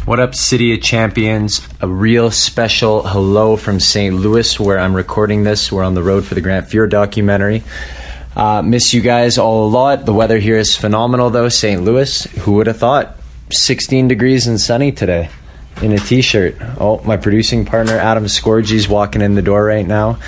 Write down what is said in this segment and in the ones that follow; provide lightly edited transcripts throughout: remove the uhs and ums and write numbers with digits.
What up, City of Champions? A real special hello from St. Louis, where I'm recording this. We're on the road for the Grant Fuhr documentary. Miss you guys all a lot. The weather here is phenomenal, though. St. Louis, who would have thought? 16 degrees and sunny today in a t-shirt. Oh, my producing partner, Adam Scorgi's walking in the door right now.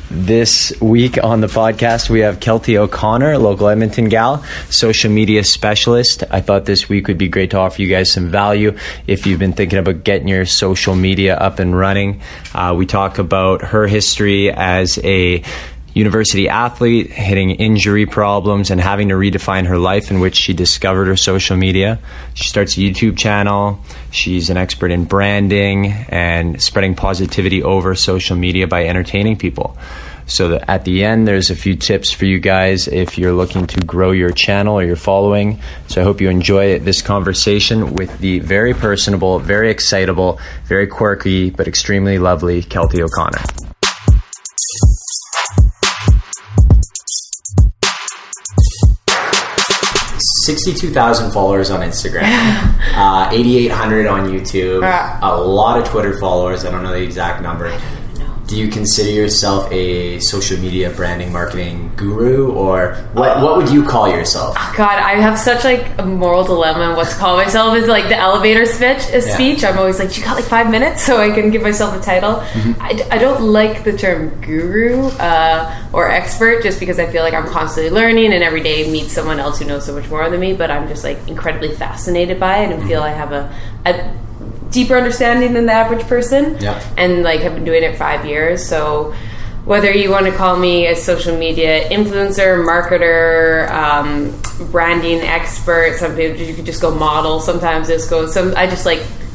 This week on the podcast, we have Keltie O'Connor, a local Edmonton gal, social media specialist. I thought this week would be great to offer you guys some value if you've been thinking about getting your social media up and running. We talk about her history as a university athlete, hitting injury problems and having to redefine her life, in which she discovered her social media. She starts a YouTube channel. She's an expert in branding and spreading positivity over social media by entertaining people. So at the end, there's a few tips for you guys if you're looking to grow your channel or your following. So I hope you enjoy this conversation with the very personable, very excitable, very quirky, but extremely lovely Keltie O'Connor. 62,000 followers on Instagram, 8,800 on YouTube, a lot of Twitter followers. I don't know the exact number. Do you consider yourself a social media branding marketing guru, or what would you call yourself? God, I have such a moral dilemma on what to call myself. Is the elevator speech. I'm always like, you got 5 minutes so I can give myself a title. Mm-hmm. I don't like the term guru or expert, just because I feel like I'm constantly learning and every day meet someone else who knows so much more than me, but I'm just incredibly fascinated by it and feel I have a deeper understanding than the average person. Yeah. And have been doing it 5 years. So whether you want to call me a social media influencer, marketer, branding expert, some people you could just go model, sometimes I just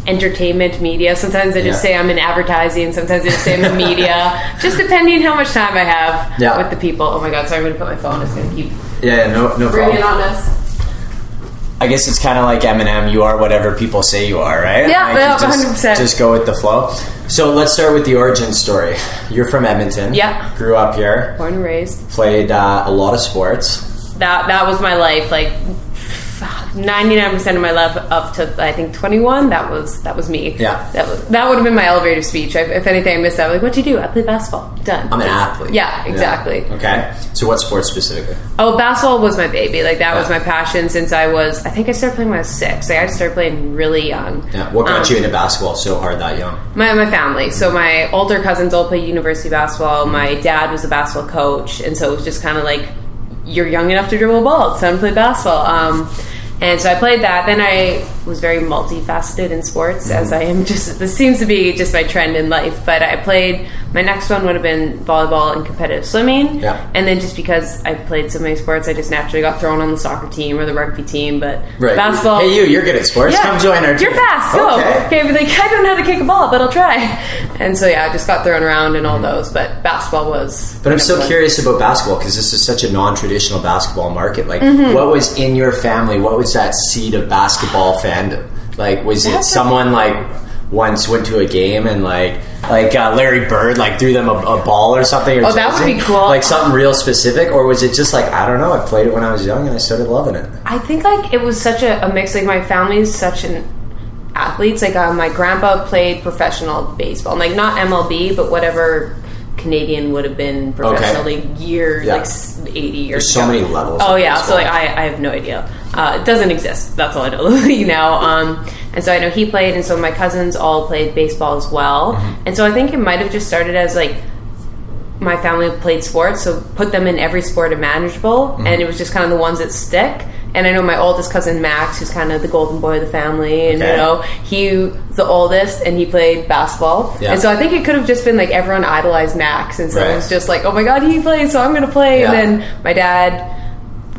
entertainment media, sometimes I just say I'm in advertising, sometimes I just say I'm in media, just depending how much time I have with the people. Oh my god, sorry, I'm going to put my phone, it's going to keep no problem on us. I guess it's kind of like Eminem, you are whatever people say you are, right? Yeah, 100%. Just go with the flow. So let's start with the origin story. You're from Edmonton. Yeah. Grew up here. Born and raised. Played a lot of sports. That was my life. 99% of my life up to I think 21. That was me. Yeah. That would have been my elevator speech. If anything, I missed that. What'd you do? I played basketball. Done. I'm an athlete. Yeah, exactly. Yeah. Okay. So what sport specifically? Oh, basketball was my baby. That was my passion since I think I started playing when I was 6. I started playing really young. Yeah. What got you into basketball so hard that young? My family. So my older cousins all played university basketball. My dad was a basketball coach, and so it was just kind of you're young enough to dribble a ball. It's time to play basketball. And so I played that. Then I was very multifaceted in sports, as I am. This seems to be just my trend in life. But I played, my next one would have been volleyball and competitive swimming. Yeah. And then just because I played so many sports, I just naturally got thrown on the soccer team or the rugby team. But basketball. Hey, you're good at sports. Yeah, come join our team. You're fast. Go. Okay, I don't know how to kick a ball, but I'll try. And so, I just got thrown around in all those. But basketball was. But I'm so curious about basketball, because this is such a non-traditional basketball market. What was in your family? What was that seed of basketball fandom? Was it someone once went to a game and Larry Bird threw them a ball or something? Or that would be cool. Something real specific, or was it just I don't know, I played it when I was young and I started loving it? I think it was such a mix. My family is such an athletes. My grandpa played professional baseball, not MLB, but whatever Canadian would have been professionally years, 80 years There's ago. So many levels. Oh yeah, so I have no idea. It doesn't exist. That's all I know. And so I know he played, and so my cousins all played baseball as well. Mm-hmm. And so I think it might have just started as my family played sports, so put them in every sport imaginable, and it was just kind of the ones that stick. And I know my oldest cousin Max, who's kind of the golden boy of the family, and he's the oldest, and he played basketball. Yeah. And so I think it could have just been everyone idolized Max, and so it was just oh my god, he plays, so I'm going to play. Yeah. And then my dad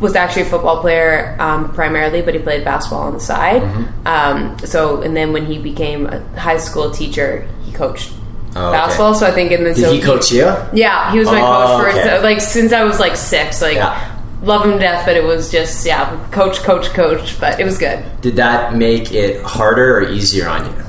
was actually a football player primarily, but he played basketball on the side. Mm-hmm. And then when he became a high school teacher, he coached basketball. So I think did he coach you? Yeah, he was my coach for since I was 6. Love him to death, but it was just coach, but it was good. Did that make it harder or easier on you?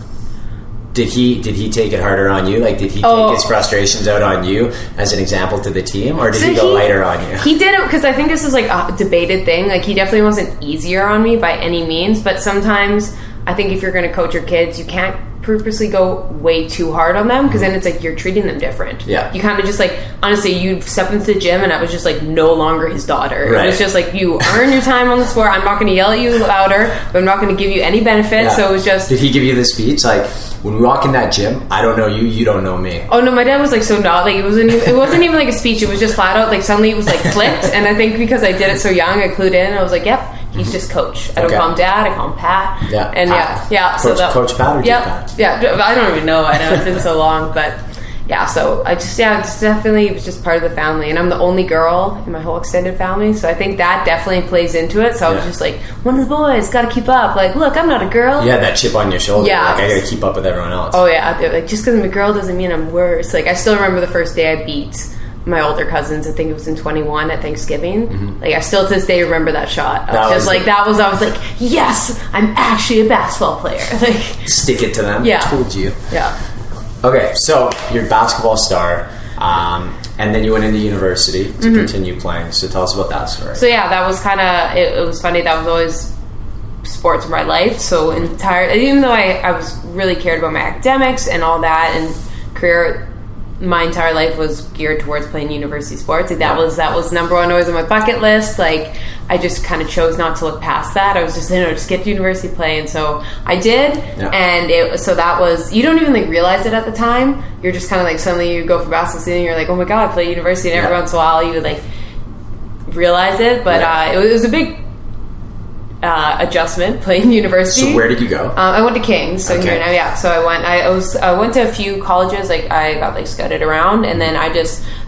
Did he take it harder on you? Did he take his frustrations out on you as an example to the team, or did he go lighter on you? He did it because I think this is a debated thing. He definitely wasn't easier on me by any means, but sometimes I think if you're going to coach your kids, you can't purposely go way too hard on them, because then it's like you're treating them different. Yeah. You kind of just like, honestly, you step into the gym and I was just like no longer his daughter. Right. It was just like, you earn your time on the sport. I'm not going to yell at you louder, but I'm not going to give you any benefits. Yeah. So it was just... Did he give you the speech? Like, when we walk in that gym, I don't know you, you don't know me. Oh no, my dad was like so not like, it wasn't even like a speech. It was just flat out like suddenly it was like clicked. And I think because I did it so young, I clued in. I was like, yep, he's just coach. I don't call him dad, I call him Pat. Yeah. And Pat. yeah. Coach Pat or just Pat? Yeah, I don't even know. I know it's been so long, but yeah. So it's definitely, it was just part of the family, and I'm the only girl in my whole extended family, so I think that definitely plays into it. So I was just like, one of the boys, got to keep up. Like, look, I'm not a girl. Yeah, that chip on your shoulder. Yeah, like, I got to keep up with everyone else. Oh yeah, like just because I'm a girl doesn't mean I'm worse. Like I still remember the first day I beat my older cousins. I think it was in 21 at Thanksgiving. Mm-hmm. Like I still to this day remember that shot. I was like, yes, I'm actually a basketball player. Like, stick it to them. Yeah, told you. Yeah. Okay, so you're a basketball star, and then you went into university to continue playing. So tell us about that story. So yeah, that was kind of it was funny. That was always sports in my life. So even though I was really cared about my academics and all that and career, my entire life was geared towards playing university sports. Like that was number one always on my bucket list. Like I just kind of chose not to look past that. I was just just get to university play, and so I did. Yeah. And that was, you don't even like realize it at the time. You're just kind of like, suddenly you go for basketball season and you're like, oh my god, I play university, and every once in a while you would like realize it. But it was a big adjustment playing university. So where did you go? I went to King's. So here now, yeah. So I went to a few colleges. Like I got like scouted around, and then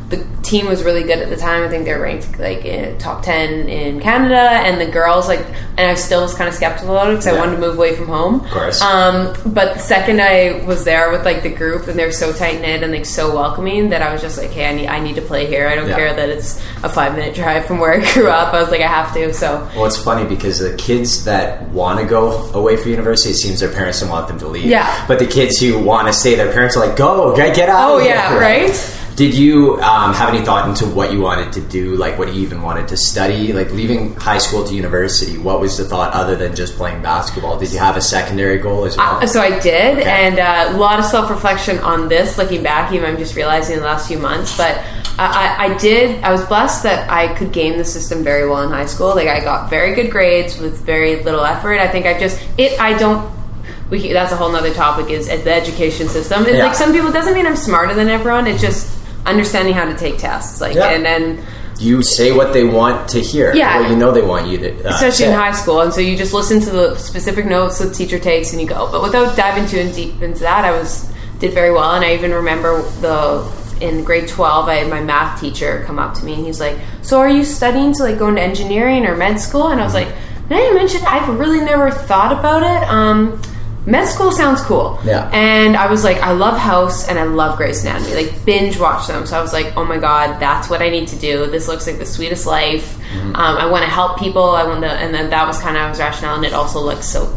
the team was really good at the time. I think they were ranked like in top 10 in Canada, and the girls and I still was kind of skeptical about it because I wanted to move away from home. Of course. But the second I was there with like the group, and they're so tight knit and like so welcoming, that I was just like, hey, I need to play here. I don't care that it's a 5-minute drive from where I grew up. I was like, I have to. So well, it's funny because the kids that want to go away for university, it seems their parents don't want them to leave. Yeah. But the kids who want to stay, their parents are like, go, get out. Oh yeah, right. Did you have any thought into what you wanted to do, like what you even wanted to study? Like leaving high school to university, what was the thought other than just playing basketball? Did you have a secondary goal as well? So I did, and a lot of self-reflection on this, looking back, even I'm just realizing in the last few months, but I was blessed that I could game the system very well in high school. Like I got very good grades with very little effort. I think that's a whole nother topic, is the education system. It's like some people, it doesn't mean I'm smarter than everyone, it's just understanding how to take tests, and then you say what they want to hear. Yeah, well, you know they want you to especially in high school, and so you just listen to the specific notes the teacher takes and you go. But without diving too deep into that, I did very well. And I even remember in grade 12, I had my math teacher come up to me and he's like, so are you studying to like go into engineering or med school? And I was like, now you mentioned it, I've really never thought about it. Med school sounds cool. Yeah. And I was like, I love House and I love Grey's Anatomy. Like, binge watch them. So I was like, oh my god, that's what I need to do. This looks like the sweetest life. Mm-hmm. I want to help people. And then that was kind of his rationale. And it also looks so,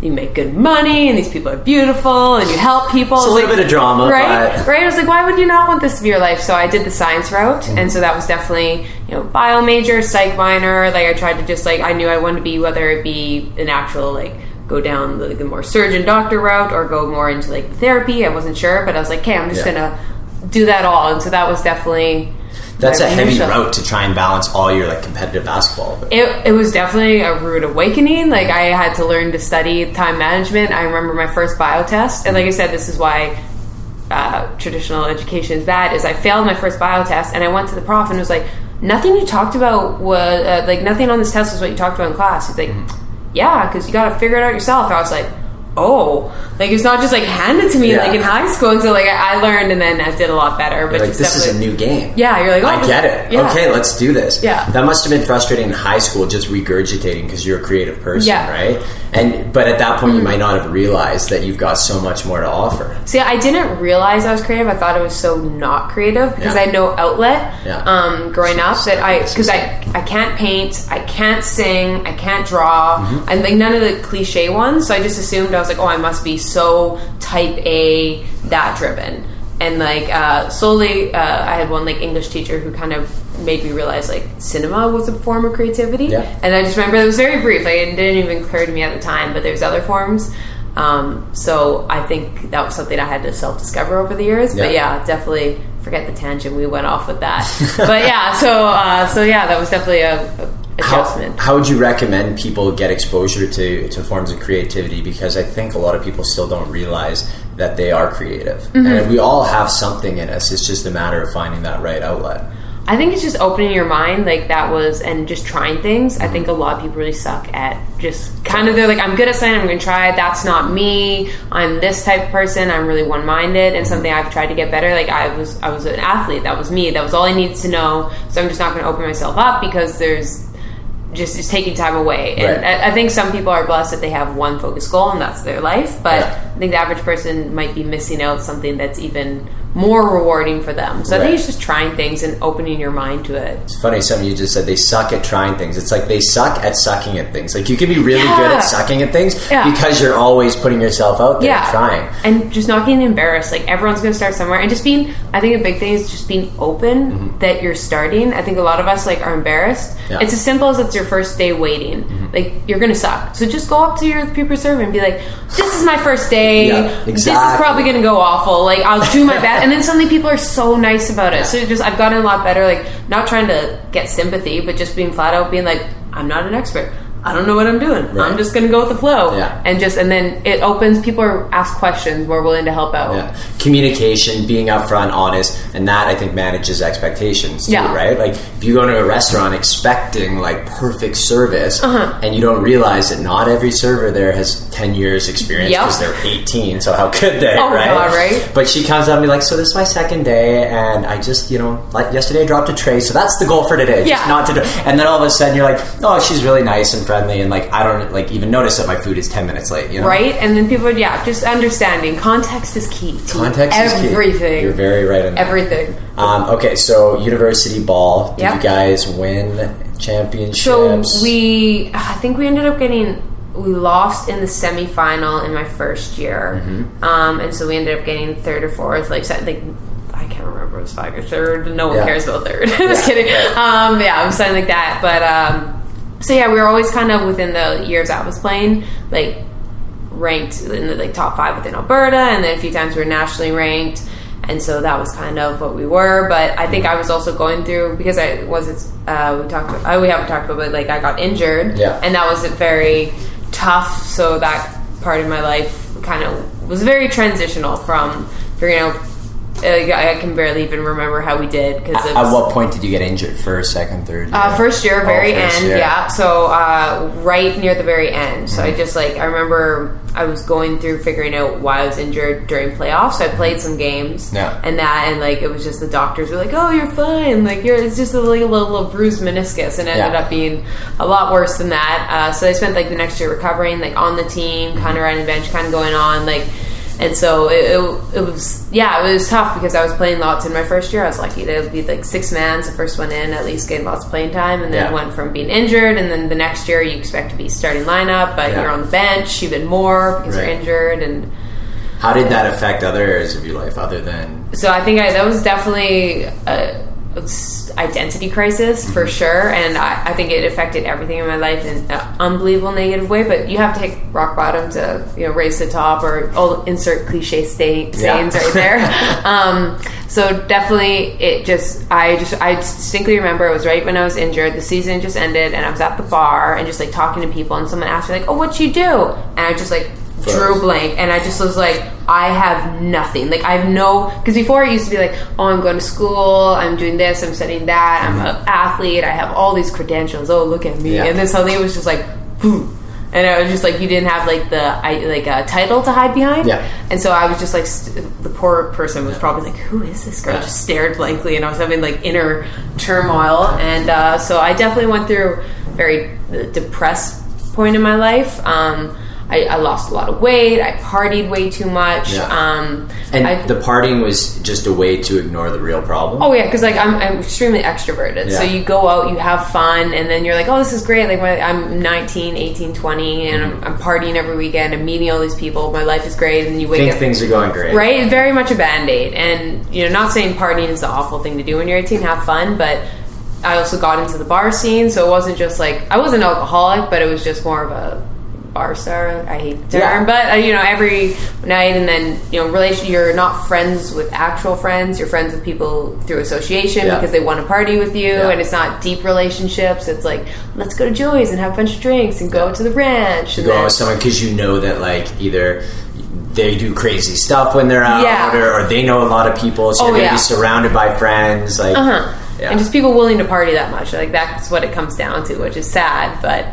you make good money and these people are beautiful and you help people. It's a little bit of drama. Right? Right? I was like, why would you not want this to be your life? So I did the science route. Mm-hmm. And so that was definitely, bio major, psych minor. Like, I tried to just I knew I wanted to be, whether it be an actual, go down the more surgeon doctor route or go more into therapy. I wasn't sure, but I was like, okay, I'm just gonna do that all. And so that was definitely, that's a heavy route to try and balance all your competitive basketball. It was definitely a rude awakening. I had to learn to study time management. I remember my first bio test, and like I said, this is why traditional education is bad, is I failed my first bio test, and I went to the prof and was like, nothing you talked about was nothing on this test was what you talked about in class. He's like, yeah, because you got to figure it out yourself. I was like, oh, it's not just handed to me in high school. And so I learned, and then I did a lot better. But this is a new game. Yeah, you're like, oh, I get it. Yeah. Okay, let's do this. Yeah, that must have been frustrating in high school, just regurgitating because you're a creative person, right? But at that point, you might not have realized that you've got so much more to offer. See, I didn't realize I was creative. I thought it was so not creative because I had no outlet growing up. Because I can't paint, I can't sing, I can't draw, and none of the cliche ones. So I just assumed, I was like, oh, I must be so type A, that driven. And slowly, I had one English teacher who kind of made me realize cinema was a form of creativity. And I just remember it was very brief. It didn't even occur to me at the time, but there's other forms. So I think that was something I had to self-discover over the years. But yeah, definitely forget the tangent. We went off with that. But yeah, so yeah, that was definitely a adjustment. How would you recommend people get exposure to forms of creativity? Because I think a lot of people still don't realize that they are creative. And we all have something in us. It's just a matter of finding that right outlet. I think it's just opening your mind, and just trying things. I think a lot of people really suck at just kind of, they're like, I'm good at something, I'm going to try it. That's not me. I'm this type of person. I'm really one-minded, and something I've tried to get better. Like I was an athlete. That was me. That was all I needed to know. So I'm just not going to open myself up because there's just it's taking time away. And I think some people are blessed that they have one focused goal and that's their life. But I think the average person might be missing out something that's even more rewarding for them. So I think it's just trying things and opening your mind to it. It's funny, something you just said, they suck at trying things. It's like they suck at sucking at things. Like you can be really good at sucking at things because you're always putting yourself out there and trying. And just not getting embarrassed. Like everyone's going to start somewhere. And just being, I think a big thing is just being open that you're starting. I think a lot of us are embarrassed. It's as simple as it's your first day waiting. Like you're going to suck. So just go up to your people server and be like, this is my first day. This is probably going to go awful. Like I'll do my best. And then suddenly people are so nice about it. So I've gotten a lot better, like not trying to get sympathy, but just being flat out being like, I'm not an expert. I don't know what I'm doing. I'm just going to go with the flow. And then it opens, people ask questions, more willing to help out. Communication, being upfront, honest, and that I think manages expectations too, right? Like if you go to a restaurant expecting like perfect service and you don't realize that not every server there has 10 years experience because they're 18, so how could they, right? God, right? But she comes up and be like, so this is my second day and I just, like yesterday I dropped a tray, so that's the goal for today. Just not to do. And then all of a sudden you're like, oh, she's really nice and friendly, and like I don't like even notice that my food is 10 minutes late, right? And then people just understanding context is key to everything. You're very right on that. Everything. Okay, so university ball, did you guys win championships? So I think we ended up we lost in the semifinal in my first year, and so we ended up getting third or fourth, I can't remember, it was 5 or third. No one cares about third. Just kidding. It was something like that. But so we were always kind of within the years I was playing, like ranked in the top 5 within Alberta, and then a few times we were nationally ranked, and so that was kind of what we were. But I think I was also going through, because we haven't talked about, but like I got injured, and that was very tough. So that part of my life kind of was very transitional from figuring out. I can barely even remember how we did. At what point did you get injured? First, second, third? First year, very end, So right near the very end. So I just I remember I was going through figuring out why I was injured during playoffs. So I played some games and it was just the doctors were like, oh, you're fine. It's just a little bruised meniscus, and it ended up being a lot worse than that. So I spent the next year recovering, on the team, kind of riding the bench, kind of going on, and so it was tough because I was playing lots in my first year. I was lucky to be 6 man, the first one in, at least getting lots of playing time, and then went from being injured, and then the next year you expect to be starting lineup, but you're on the bench even more because you're injured. And how did that affect other areas of your life other than? So I think that was definitely identity crisis for sure, and I think it affected everything in my life in an unbelievable negative way. But you have to hit rock bottom to race to the top, or I'll insert cliche sayings right there. So definitely I distinctly remember it was right when I was injured, the season just ended, and I was at the bar and just talking to people, and someone asked me oh, what'd you do? And I just drew blank, and I just was I have nothing. I have because before it used to be oh, I'm going to school, I'm doing this, I'm studying that, I'm an athlete, I have all these credentials, oh, look at me. And then suddenly it was just boom. And I was just you didn't have a title to hide behind. And so I was just the poor person was probably who is this girl? Just stared blankly, and I was having inner turmoil. And so I definitely went through a very depressed point in my life. I lost a lot of weight. I partied way too much. The partying was just a way to ignore the real problem? Oh, yeah, because I'm extremely extroverted. So you go out, you have fun, and then you're oh, this is great. I'm 19, 18, 20, and I'm partying every weekend. I'm meeting all these people. My life is great. And you wake up. Things are going great. Right? It's very much a Band-Aid. And, not saying partying is the awful thing to do when you're 18. Have fun, but I also got into the bar scene, so it wasn't just I wasn't alcoholic, but it was just more of a bar star. I hate the term, but every night, and then you're not friends with actual friends. You're friends with people through association because they want to party with you, and it's not deep relationships. It's like, let's go to Joey's and have a bunch of drinks and go to the ranch. You go out with someone because you know that like either they do crazy stuff when they're out, or they know a lot of people, so you're going to be surrounded by friends, like and just people willing to party that much. Like that's what it comes down to, which is sad, but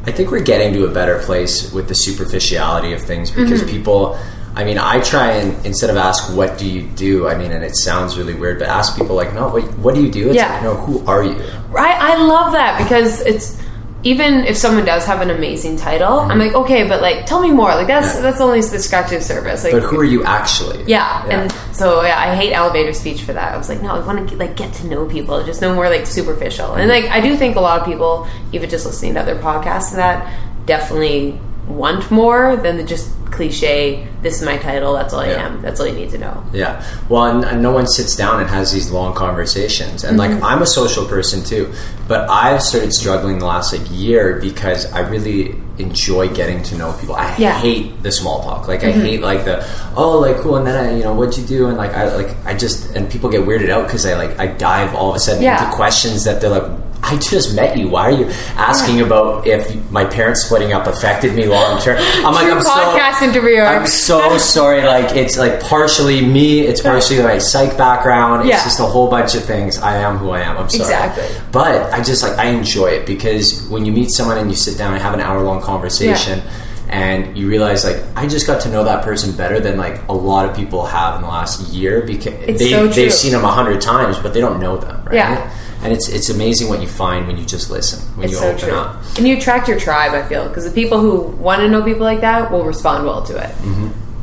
I think we're getting to a better place with the superficiality of things because people, I mean, I try and instead of ask what do you do, I mean, and it sounds really weird, but ask people like, no, what do you do? It's like, no, who are you? Right. I love that because it's, even if someone does have an amazing title, I'm like, okay, but like, tell me more. Like that's only the scratch surface. Like, but who are you actually? Yeah. And so I hate elevator speech for that. I was like, no, I want to like get to know people, just no more like superficial. And like, I do think a lot of people, even just listening to other podcasts, and that definitely want more than the just cliche, this is my title, that's all I am, that's all you need to know. Yeah. Well, and no one sits down and has these long conversations, and like I'm a social person too, but I've started struggling the last like year because I really enjoy getting to know people. I hate the small talk. Like I hate like the cool, and then what'd you do, and like I just, and people get weirded out because I dive all of a sudden into questions that they're like, I just met you. Why are you asking about if my parents splitting up affected me long term? I'm like, I'm so sorry. Like, it's like partially me. It's partially my psych background. It's just a whole bunch of things. I am who I am. I'm sorry. Exactly. But I just I enjoy it because when you meet someone and you sit down and have an hour-long conversation and you realize like I just got to know that person better than like a lot of people have in the last year because they've seen them 100 times, but they don't know them, right? Yeah. And it's amazing what you find when you just listen, when you open up. And you attract your tribe, I feel, because the people who want to know people like that will respond well to it.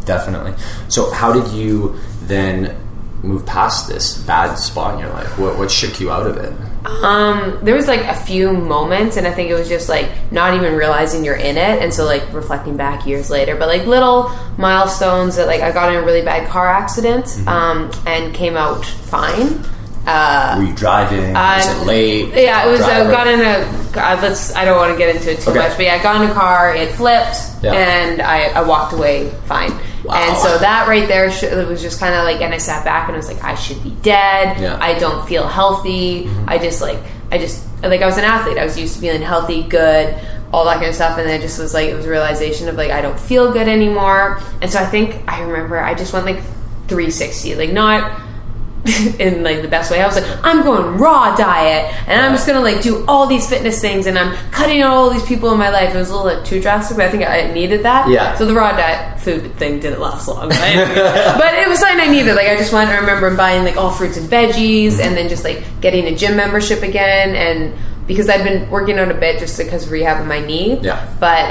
Definitely. So how did you then move past this bad spot in your life? What shook you out of it? There was like a few moments, and I think it was just like not even realizing you're in it, and so like reflecting back years later, but like little milestones that like I got in a really bad car accident and came out fine. Were you driving? Was it late? Yeah, it was. I got in I don't want to get into it too much, but I got in a car. It flipped, and I walked away fine. Wow. And so that right there, it was just kind of like, and I sat back and I was like, I should be dead. Yeah. I don't feel healthy. I was an athlete. I was used to feeling healthy, good, all that kind of stuff, and then it just was like, it was a realization of like, I don't feel good anymore. And so I remember I just went like 360, like not in like the best way. I was like, I'm going raw diet, and I'm just gonna like do all these fitness things, and I'm cutting out all these people in my life. It was a little too drastic, but I think I needed that. Yeah. So the raw diet food thing didn't last long, right? But it was something I needed. Like I just went. I remember buying like all fruits and veggies, and then just like getting a gym membership again, and because I'd been working out a bit just because of rehabbing my knee. Yeah. But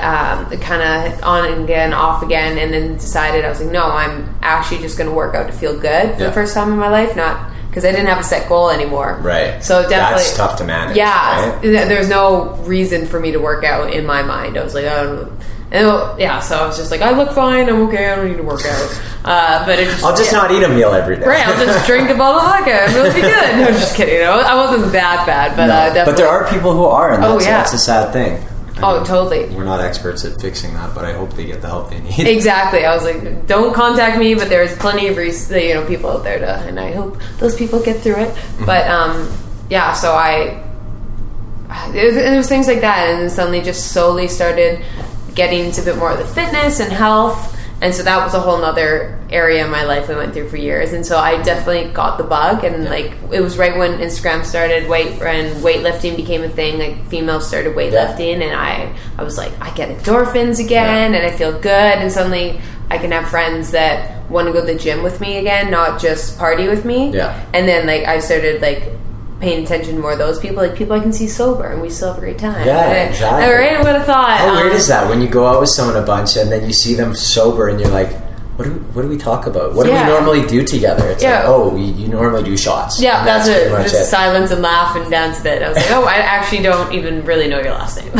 kind of on and again, off again, and then decided I was like, no, I'm actually just going to work out to feel good for the first time in my life, not because I didn't have a set goal anymore. Right. So definitely that's tough to manage. Yeah. Right? There's no reason for me to work out in my mind. I was like, I don't know. And so I was just like, I look fine, I'm okay, I don't need to work out. But I'll just not eat a meal every day. Right, I'll just drink a bottle of vodka and it'll be good. No, I'm just kidding. I wasn't that bad, but definitely. But there are people who are, and that's a sad thing. Totally. We're not experts at fixing that, but I hope they get the help they need. Exactly. I was like, don't contact me, but there's plenty of people out there and I hope those people get through it. Mm-hmm. But so it was things like that, and then suddenly just slowly started getting into a bit more of the fitness and health, and so that was a whole nother area in my life I went through for years. And so I definitely got the bug, and like it was right when Instagram started, weightlifting became a thing. Like females started weightlifting, and I was like, I get endorphins again, and I feel good, and suddenly I can have friends that want to go to the gym with me again, not just party with me. Yeah. And then like I started like paying attention more to those people, like people I can see sober, and we still have a great time. Yeah, exactly. Right? I would have thought. How weird is that when you go out with someone a bunch and then you see them sober and you're like, what do we talk about? What do we normally do together? It's like, you normally do shots. Yeah, that's it. Just silence and laugh and dance a bit. I was like, I actually don't even really know your last name.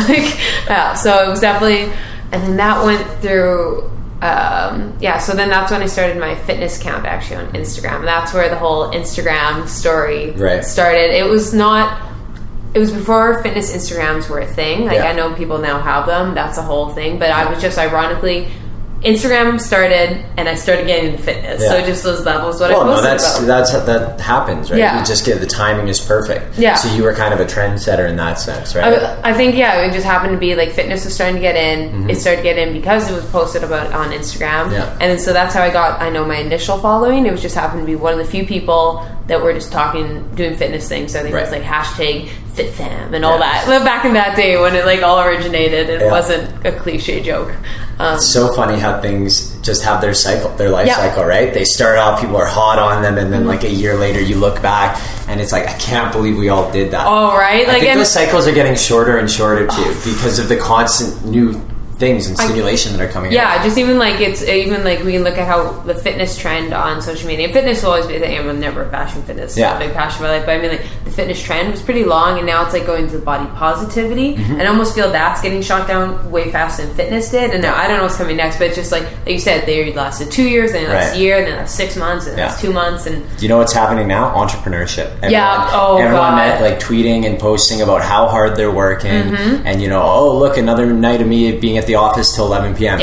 So it was definitely, and then that went through. So then that's when I started my fitness account actually on Instagram. That's where the whole Instagram story started. It was not it was before fitness Instagrams were a thing. Like I know people now have them. That's a whole thing. But I was just ironically, Instagram started, and I started getting into fitness. So just those levels. What I posted about. That happens, right? You just get the timing is perfect. Yeah. So you were kind of a trendsetter in that sense, right? I think it just happened to be like fitness was starting to get in. It started to get in because it was posted about on Instagram. Yeah. And then, so that's how I know my initial following. It was just happened to be one of the few people that were just doing fitness things. So I think it was like hashtag FitFam and all that. Back in that day when it like all originated, it wasn't a cliche joke. It's so funny how things just have their life cycle, right? They start off, people are hot on them, and then like a year later you look back and it's like, I can't believe we all did that. Oh, right? I think those cycles are getting shorter and shorter too because of the constant new things and stimulation that are coming out. Just even like we can look at how the fitness trend on social media. Fitness will always be a thing. I'm never bashing fitness. It's a big passion of my life. But I mean, like the fitness trend was pretty long, and now it's like going to the body positivity. And I almost feel that's getting shot down way faster than fitness did. And now I don't know what's coming next, but it's just like you said, they lasted 2 years, then it lasted a year, then it lasted 6 months, and then it's 2 months. And do you know what's happening now? Entrepreneurship. Everyone like tweeting and posting about how hard they're working, and look, another night of me being at the office till 11 p.m.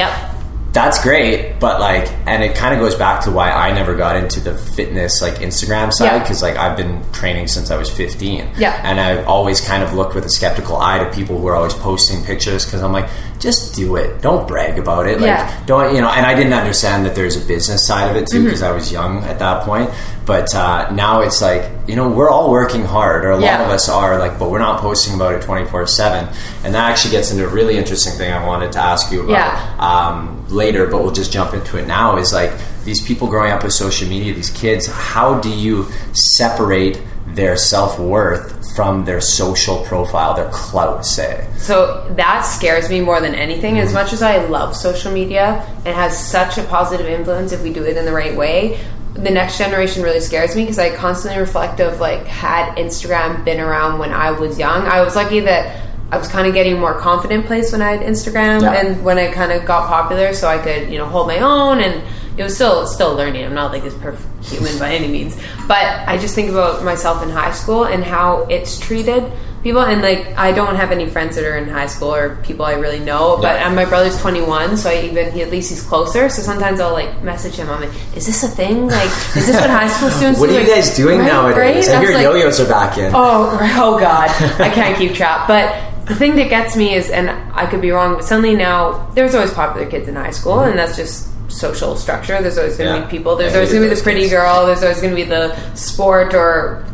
That's great, but like, and it kind of goes back to why I never got into the fitness like Instagram side, because like I've been training since I was 15, and I've always kind of looked with a skeptical eye to people who are always posting pictures, because I'm like, just do it, don't brag about it, like don't, and I didn't understand that there's a business side of it too, because I was young at that point. But now it's like, we're all working hard, or a lot of us are, like, but we're not posting about it 24/7. And that actually gets into a really interesting thing I wanted to ask you about later, but we'll just jump into it now, is like these people growing up with social media, these kids, how do you separate their self-worth from their social profile, their clout, say? So that scares me more than anything. As much as I love social media, it has such a positive influence if we do it in the right way. The next generation really scares me, because I constantly reflect of like, had Instagram been around when I was young, I was lucky that I was kind of getting a more confident place when I had Instagram and when I kind of got popular, so I could, hold my own, and it was still learning. I'm not like this perfect human by any means, but I just think about myself in high school and how it's treated people, and like I don't have any friends that are in high school or people I really know, but my brother's 21, so at least he's closer, so sometimes I'll like message him, I'm like, is this a thing? Like, is this what high school students do? What are you guys doing nowadays? I hear yo-yos are back in. Oh God, I can't keep track. But the thing that gets me is, and I could be wrong, but suddenly now there's always popular kids in high school, and that's just social structure. There's always going to be people. There's always going to be the pretty girl. There's always going to be the sport or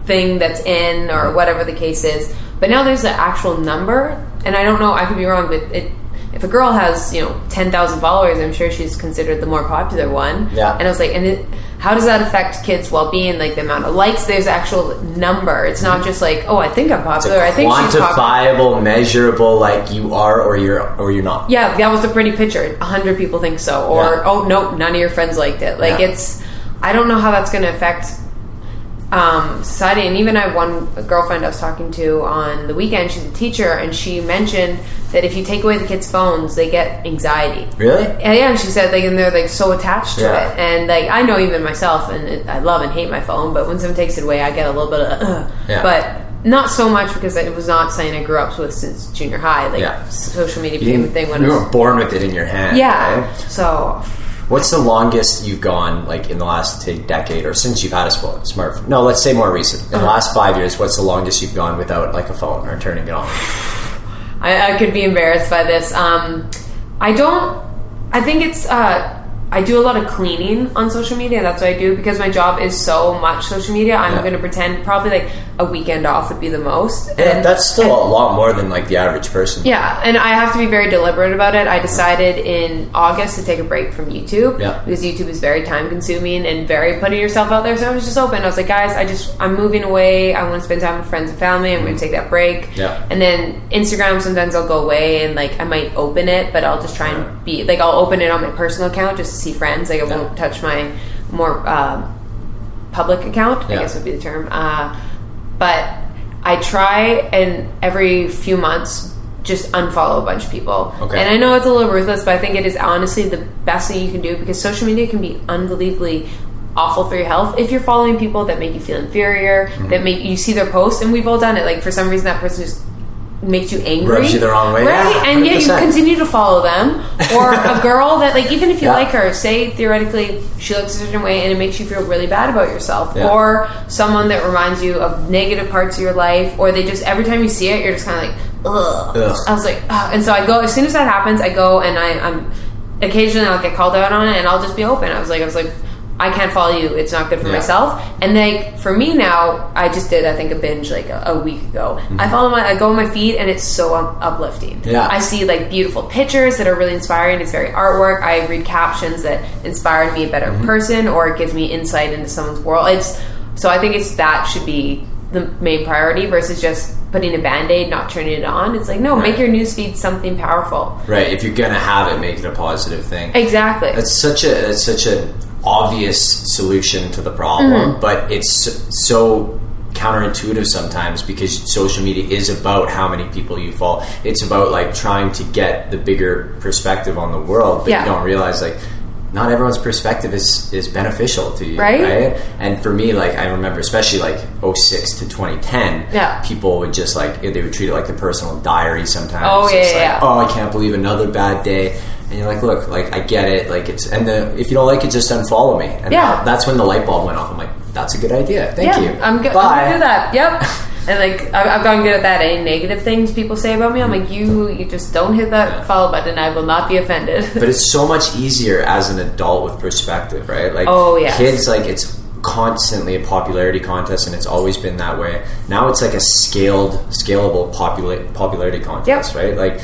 thing that's in, or whatever the case is. But now there's the actual number, and I don't know, I could be wrong, but if a girl has 10,000 followers, I'm sure she's considered the more popular one. And I was like, how does that affect kids' well-being? Like the amount of likes, there's actual number. It's not just like, I think I'm popular. I think she's popular. Quantifiable, measurable, like you are or you're not. Yeah, that was a pretty picture. 100 people think so, or oh no, none of your friends liked it. Like it's, I don't know how that's going to affect society. And even I have one girlfriend I was talking to on the weekend. She's a teacher, and she mentioned that if you take away the kids' phones, they get anxiety. Really? Yeah, and she said and they're like so attached to it. And like I know even myself, and I love and hate my phone, but when someone takes it away, I get a little bit of but not so much, because it was not something I grew up with since junior high. Like social media became a thing when you were born with it in your hand. Right? So what's the longest you've gone, like in the last decade, or since you've had a smartphone? No, let's say more recent. In the last 5 years, what's the longest you've gone without like a phone or turning it on? I could be embarrassed by this. I think it's I do a lot of cleaning on social media. That's what I do, because my job is so much social media. I'm going to pretend probably like a weekend off would be the most. And that's still a lot more than like the average person. Yeah, and I have to be very deliberate about it. I decided in August to take a break from YouTube, because YouTube is very time consuming and very putting yourself out there. So I was just open. I was like, guys, I'm moving away. I want to spend time with friends and family. I'm going to take that break. And then Instagram, sometimes I'll go away and like I might open it, but I'll just try and be like, I'll open it on my personal account just to see friends. Like I won't touch my more public account, I guess would be the term. But I try, and every few months just unfollow a bunch of people. And I know it's a little ruthless, but I think it is honestly the best thing you can do, because social media can be unbelievably awful for your health. If you're following people that make you feel inferior, that make you see their posts, and we've all done it, like for some reason that person just makes you angry, rubs you the wrong way, right? Yeah, and yet you continue to follow them. Or a girl that, like, even if you like her, say theoretically she looks a certain way and it makes you feel really bad about yourself, or someone that reminds you of negative parts of your life, or they just, every time you see it, you're just kind of like, ugh. I was like, ugh. And so I go, as soon as that happens, I go and I'm occasionally I'll get called out on it, and I'll just be open. I was like, I can't follow you. It's not good for myself. And like for me now, I just did, I think, a binge like a week ago. I go on my feed, and it's so uplifting. Yeah. I see like beautiful pictures that are really inspiring. It's very artwork. I read captions that inspired me a better person, or it gives me insight into someone's world. So I think that should be the main priority versus just putting a Band-Aid, not turning it on. It's like, no, make your newsfeed something powerful. Right. If you're gonna have it, make it a positive thing. Exactly. It's such a obvious solution to the problem, but it's so counterintuitive sometimes, because social media is about how many people you follow. It's about like trying to get the bigger perspective on the world, but you don't realize like not everyone's perspective is beneficial to you, right? And for me, like I remember especially like 2006 to 2010, people would just like, they would treat it like the personal diary sometimes. Oh I can't believe another bad day. And you're like, look, like I get it, like it's, and if you don't like it, just unfollow me. And that's when the light bulb went off. I'm like, that's a good idea. Thank you. I'm gonna do that. Yep. And like I've gotten good at that. Any negative things people say about me, I'm like, you just don't hit that follow button. I will not be offended. But it's so much easier as an adult with perspective, right? Like kids, like it's constantly a popularity contest, and it's always been that way. Now it's like a scalable popularity contest, right? Like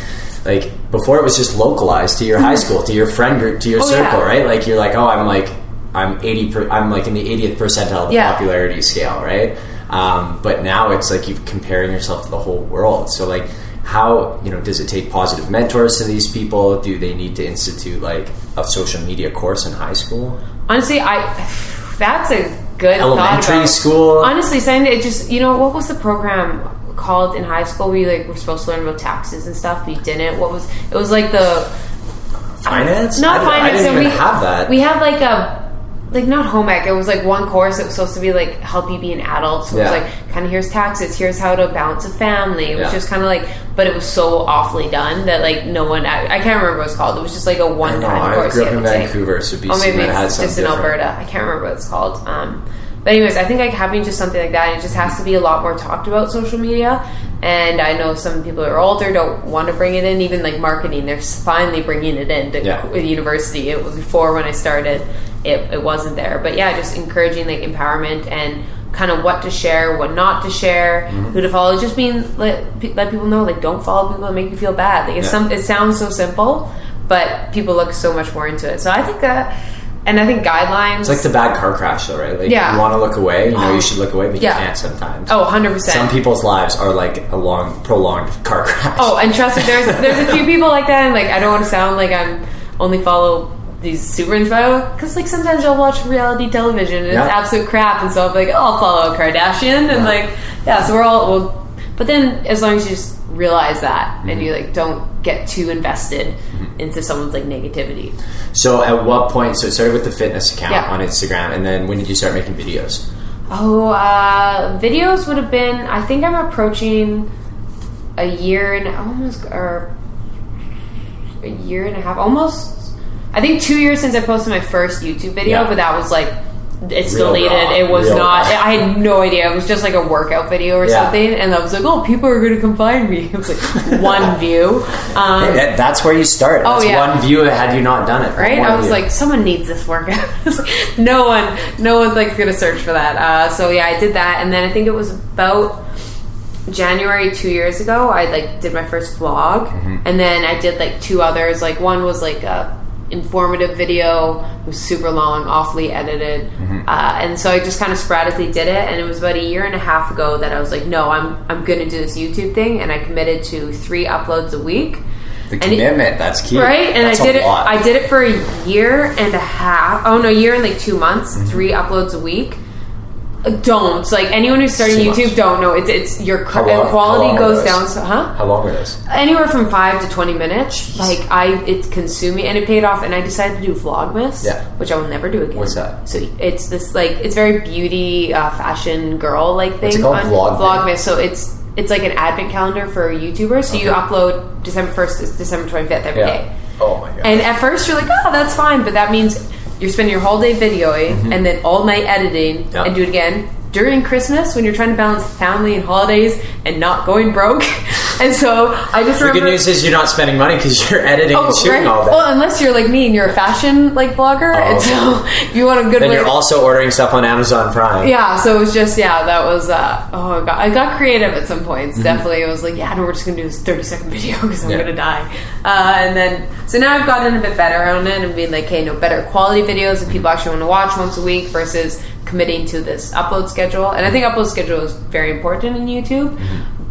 before it was just localized to your high school, to your friend group, to your circle, right? Like you're like, I'm like in the 80th percentile of the popularity scale, right? But now it's like you're comparing yourself to the whole world. So like, how, does it take positive mentors to these people? Do they need to institute like a social media course in high school? Honestly, that's a good elementary school. Honestly, saying it just, what was the program called in high school where you like were supposed to learn about taxes and stuff, but you didn't? It was like the finance? Not finance. I didn't even have that. We had like not home ec. It was like one course that was supposed to be like help you be an adult. So it was like kind of, here's taxes, here's how to balance a family. It was just kind of like, but it was so awfully done that like no one, I can't remember what it was called. It was just like a one-time course. I grew up in Vancouver, so BC maybe had it's something just in Alberta. I can't remember what it's called. But anyways, I think like having just something like that, it just has to be a lot more talked about social media. And I know some people who are older don't want to bring it in. Even like marketing, they're finally bringing it in to university. It was before when I started, it wasn't there. But yeah, just encouraging like empowerment and kind of what to share, what not to share, who to follow. Just being let people know, like, don't follow people that make you feel bad. Like it sounds so simple, but people look so much more into it. So I think that. And I think guidelines... It's like the bad car crash, though, right? Like, you want to look away. You should look away, but you can't sometimes. Oh, 100%. Some people's lives are like a prolonged car crash. Oh, and trust me, there's a few people like that, and like I don't want to sound like I'm only follow these super inspired, because like sometimes I'll watch reality television and it's absolute crap, and so I'll be like, I'll follow a Kardashian, and so we're all... But then as long as you just realize that and you like don't get too invested into someone's like negativity. So at what point, so it started with the fitness account on Instagram, and then when did you start making videos? Videos would have been, I think I'm approaching a year and a half, almost, I think 2 years since I posted my first YouTube video, but that was like, it's real deleted. Raw. It was not. I had no idea. It was just like a workout video or something, and I was like, "Oh, people are going to come find me." It was like one view. That's where you start. That's one view. Had you not done it, right? I was like, "Someone needs this workout." no one's like going to search for that. So yeah, I did that, and then I think it was about January 2 years ago. I like did my first vlog, and then I did like two others. Like one was like a informative video. It was super long, awfully edited, and so I just kind of sporadically did it. And it was about a year and a half ago that I was like, no, I'm gonna do this YouTube thing, and I committed to 3 uploads a week. The commitment, that's key, right? And that's I did it for a year and a half. Oh no, year and like 2 months. 3 uploads a week. Don't. Like, anyone who's starting YouTube don't know. It's your quality goes down. So, How long were those? Anywhere from 5 to 20 minutes. Jeez. Like, it consumed me, and it paid off, and I decided to do Vlogmas, which I will never do again. What's that? So it's this, like, it's very beauty, fashion girl, like, thing. What's it called? Vlogmas. So it's like an advent calendar for YouTubers. So you upload December 1st to December 25th every day. Oh my God. And at first you're like, oh, that's fine. But that means you're spending your whole day videoing and then all night editing and do it again during Christmas when you're trying to balance family and holidays and not going broke. And so I just remember... The good news is you're not spending money because you're editing and shooting all day. Well, unless you're like me and you're a fashion blogger. And so if you want a good then you're also ordering stuff on Amazon Prime. Yeah, so it was just, that was... oh, God. I got creative at some points, definitely. I was like, no, we're just going to do this 30-second video because I'm going to die. And then... So now I've gotten a bit better on it and being like, hey, better quality videos that people actually want to watch once a week versus committing to this upload schedule. And I think upload schedule is very important in YouTube,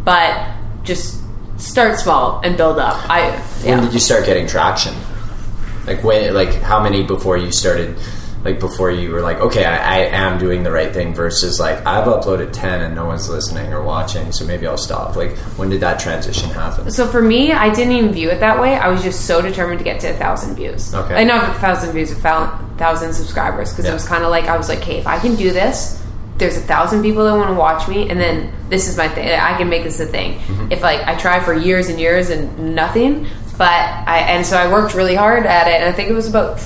but just start small and build up. When did you start getting traction? Like when? Like how many before you started? Like before you were like, okay, I am doing the right thing versus like I've uploaded 10 and no one's listening or watching, so maybe I'll stop. Like when did that transition happen? So for me, I didn't even view it that way. I was just so determined to get to 1,000 views. Okay, I not 1,000 views, 1,000 subscribers because it was kind of like I was like, hey, if I can do this, there's 1,000 people that want to watch me, and then this is my thing. I can make this a thing. If like I try for years and years and nothing, so I worked really hard at it, and I think it was about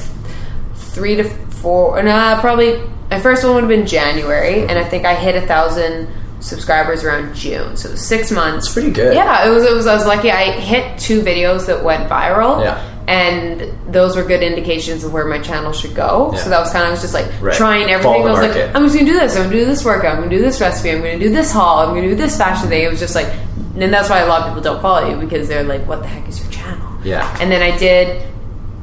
3 to 4. Probably my first one would have been January, and I think I hit 1,000 subscribers around June. So it was 6 months. It's pretty good. Yeah, it was. I was lucky. I hit 2 videos that went viral. Yeah. And those were good indications of where my channel should go. Yeah. So that was kind of, I was just like trying everything. I was like, I'm just going to do this. I'm going to do this workout. I'm going to do this recipe. I'm going to do this haul. I'm going to do this fashion thing. It was just like, and that's why a lot of people don't follow you because they're like, what the heck is your channel? Yeah. And then I did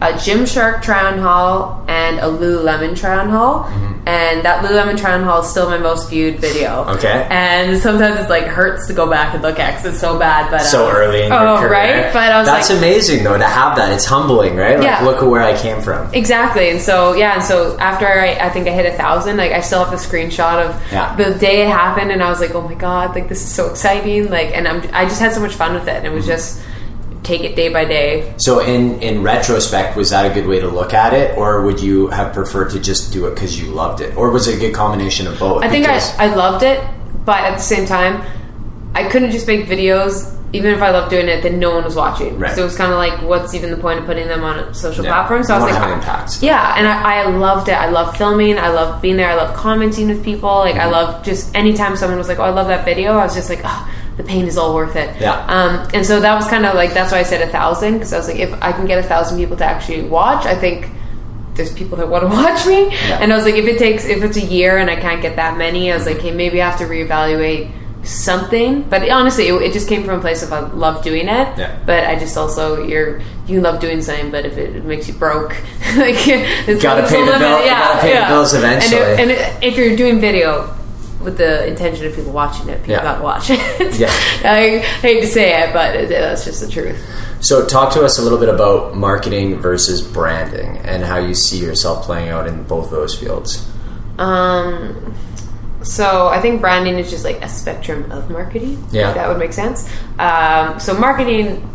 a Gymshark try-on haul and a Lululemon try-on haul. And that Lululemon try-on haul is still my most viewed video. Okay. And sometimes it's like hurts to go back and look at because it's so bad. But so early in your career. Right? But I was that's amazing though to have that. It's humbling, right? Like look at where I came from. Exactly. And so after I think I hit 1,000, like I still have the screenshot of the day it happened, and I was like, oh my God, like this is so exciting. Like, and I just had so much fun with it, and it was just take it day by day. So in retrospect, was that a good way to look at it, or would you have preferred to just do it because you loved it, or was it a good combination of both? I think I loved it, but at the same time I couldn't just make videos even if I loved doing it then no one was watching. So it was kind of like, what's even the point of putting them on a social platform? So I was like, have an impact. And I loved it. I loved filming, I loved being there, I loved commenting with people, like I loved just anytime someone was like, oh, I love that video, I was just like, oh, the pain is all worth it. And so that was kind of like, that's why I said 1,000, because I was like, if I can get 1,000 people to actually watch, I think there's people that want to watch me. And I was like, if it's a year and I can't get that many, I was like, hey, maybe I have to reevaluate something. But honestly, it just came from a place of I love doing it. But I just also, you love doing something, but if it makes you broke, like it's gotta pay the bill. You gotta pay the bills eventually. And if you're doing video with the intention of people watching it, people gotta watch it. I hate to say it, but that's just the truth. So talk to us a little bit about marketing versus branding and how you see yourself playing out in both those fields. So I think branding is just like a spectrum of marketing. If that would make sense. So marketing,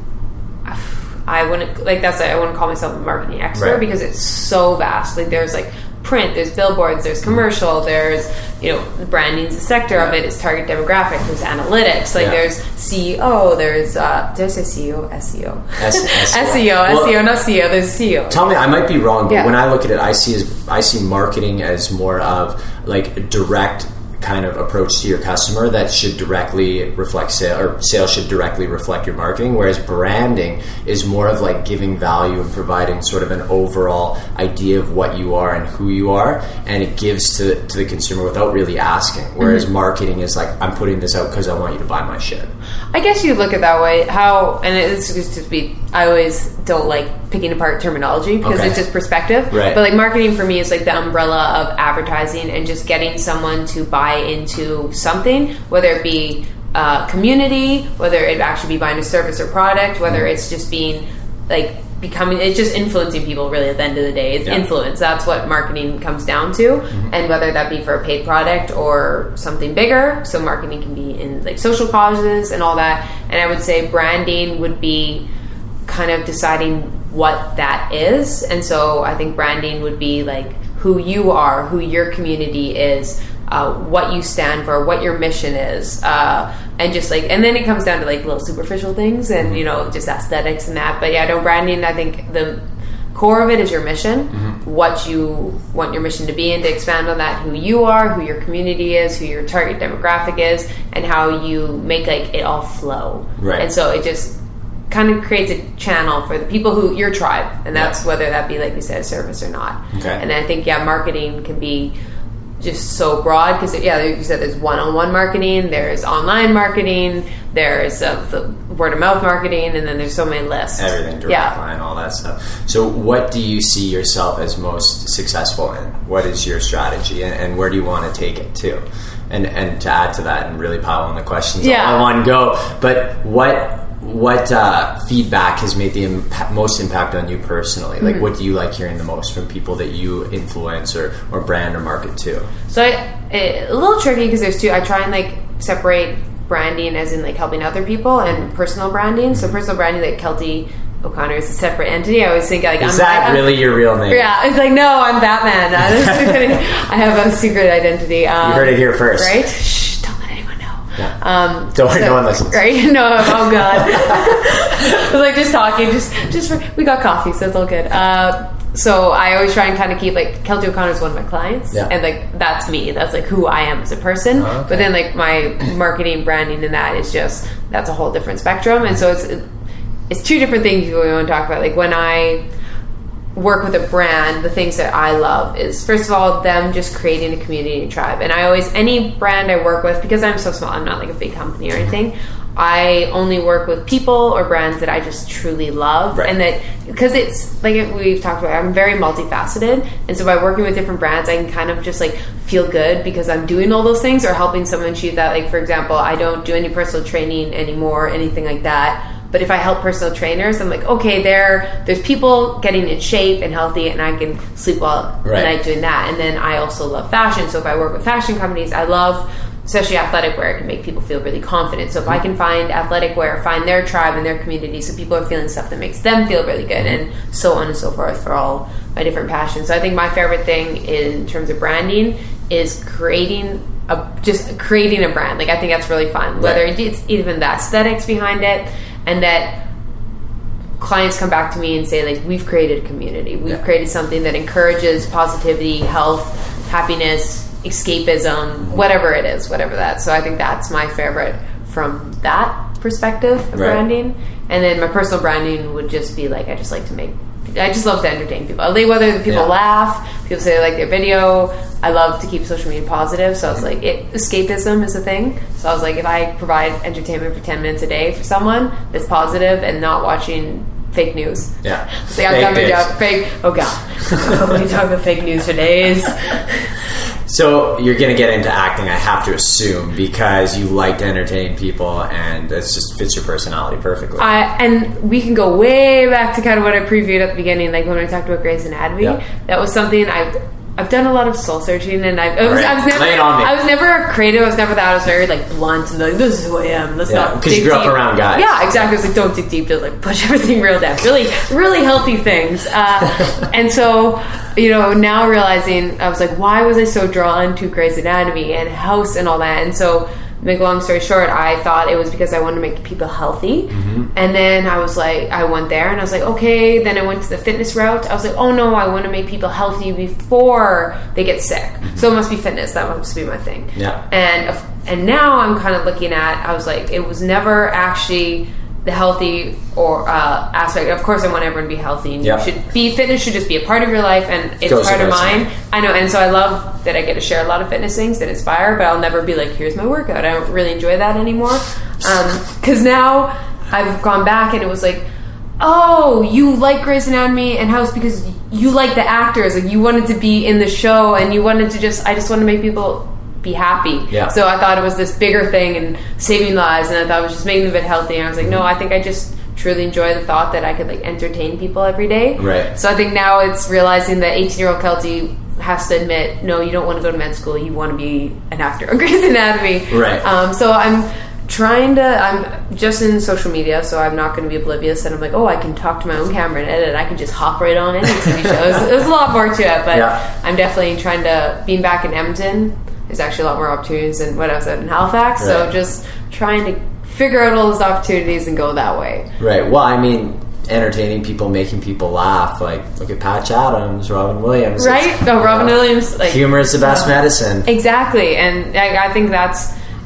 I wouldn't call myself a marketing expert because it's so vast. Like there's like print, there's billboards, there's commercial, there's the branding's a sector of it, it's target demographic, there's analytics, like there's CEO, there's did I say CEO? SEO. SEO, not CEO, there's CEO. Tell me, I might be wrong, but when I look at it, I see marketing as more of like direct kind of approach to your customer that should directly reflect sale, or sales should directly reflect your marketing, whereas branding is more of like giving value and providing sort of an overall idea of what you are and who you are, and it gives to the consumer without really asking, whereas marketing is like, I'm putting this out because I want you to buy my shit. I guess you look at that way. I always don't like picking apart terminology because it's just perspective. But like marketing for me is like the umbrella of advertising and just getting someone to buy into something, whether it be community, whether it actually be buying a service or product, whether it's just being becoming, it's just influencing people really at the end of the day. It's influence. That's what marketing comes down to. And whether that be for a paid product or something bigger. So marketing can be in like social causes and all that. And I would say branding would be kind of deciding what that is. And so I think branding would be like who you are, who your community is, what you stand for, what your mission is, and just like, and then it comes down to like little superficial things and, you know, just aesthetics and that. But yeah, no, branding, I think the core of it is your mission, what you want your mission to be, and to expand on that, who you are, who your community is, who your target demographic is, and how you make like it all flow. Right. And so it just kind of creates a channel for the people who, your tribe, and that's whether that be, like you said, a service or not. Okay. And I think, marketing can be just so broad because, like you said, there's one-on-one marketing, there's online marketing, there's the word-of-mouth marketing, and then there's so many lists. Everything, direct line, all that stuff. So what do you see yourself as most successful in? What is your strategy, and where do you want to take it to? And to add to that and really pile on the questions all in one go, but what feedback has made the most impact on you personally? Like, what do you like hearing the most from people that you influence or brand or market to? So a little tricky because there's two. I try and like separate branding as in like helping other people and personal branding. So personal branding, like Keltie O'Connor is a separate entity. I always think like, is that really your real name? Yeah, it's like, no, I'm Batman. I have a secret identity. You heard it here first, right? Shh, don't let anyone know. Yeah. Don't worry, no one listens. Right? No, oh god. I was like just talking, we got coffee, so it's all good. So I always try and kind of keep like Keltie O'Connor is one of my clients, and like that's me. That's like who I am as a person. But then like my marketing, branding, and that is just, that's a whole different spectrum. And so it's two different things we want to talk about. Like when I work with a brand, the things that I love is, first of all, them just creating a community and tribe. And I always, any brand I work with, because I'm so small, I'm not like a big company or anything, I only work with people or brands that I just truly love. And that, because it's like we've talked about, I'm very multifaceted, and so by working with different brands I can kind of just like feel good because I'm doing all those things or helping someone achieve that. Like for example, I don't do any personal training anymore, anything like that. But if I help personal trainers, I'm like, okay, there's people getting in shape and healthy, and I can sleep well at night doing that. And then I also love fashion. So if I work with fashion companies, I love, especially athletic wear, it can make people feel really confident. So if I can find athletic wear, find their tribe and their community, so people are feeling stuff that makes them feel really good, and so on and so forth for all my different passions. So I think my favorite thing in terms of branding is creating a brand. Like I think that's really fun. Whether it's even the aesthetics behind it, and that clients come back to me and say like, we've created a community. We've created something that encourages positivity, health, happiness, escapism, whatever it is, whatever that. So I think that's my favorite from that perspective of branding. And then my personal branding would just be like, I just love to entertain people. Whether people laugh, people say they like their video. I love to keep social media positive. So I was like, escapism is a thing. So I was like, if I provide entertainment for 10 minutes a day for someone that's positive and not watching fake news. Yeah. So I've done my job. Fake. Oh God. When you talk about fake news for days. So you're going to get into acting, I have to assume, because you like to entertain people, and it just fits your personality perfectly. And we can go way back to kind of what I previewed at the beginning, like when I talked about Grey's Anatomy. That was something I've done a lot of soul searching, and I was never creative. I was never that. I was very like blunt and like, this is who I am. Let's not because you grew up around guys. Yeah, exactly. I was like, don't dig deep. Just like push everything real down. Really, really healthy things. And so, now realizing, I was like, why was I so drawn to Grey's Anatomy and House and all that? And so, make a long story short, I thought it was because I wanted to make people healthy. And then I was like, I went there and I was like, okay. Then I went to the fitness route. I was like, oh no, I want to make people healthy before they get sick. So it must be fitness. That must be my thing. Yeah. And now I'm kind of looking at, I was like, it was never actually the healthy or aspect. Of course I want everyone to be healthy, and fitness should just be a part of your life, and it's part of mine. I know, and so I love that I get to share a lot of fitness things that inspire, but I'll never be like, here's my workout. I don't really enjoy that anymore. Because now I've gone back and it was like, oh, you like Grey's Anatomy and House because you like the actors, like you wanted to be in the show, and you wanted to I just want to make people be happy. Yeah. So I thought it was this bigger thing and saving lives, and I thought it was just making them a bit healthy, and I was like, no, I think I just truly enjoy the thought that I could like entertain people every day. Right. So I think now it's realizing that 18-year-old Keltie has to admit, no, you don't want to go to med school. You want to be an actor on Grey's Anatomy. Right. So I'm just in social media, so I'm not going to be oblivious. And I'm like, oh, I can talk to my own camera and edit. I can just hop right on any TV show. There's a lot more to it, but I'm definitely trying to, being back in Edmonton, there's actually a lot more opportunities than what I was at in Halifax. Right. So just trying to figure out all those opportunities and go that way. Right. Well, I mean, entertaining people, making people laugh. Like, look at Patch Adams, Robin Williams. Right? Robin Williams. Like, humor is the best medicine. Exactly. And I think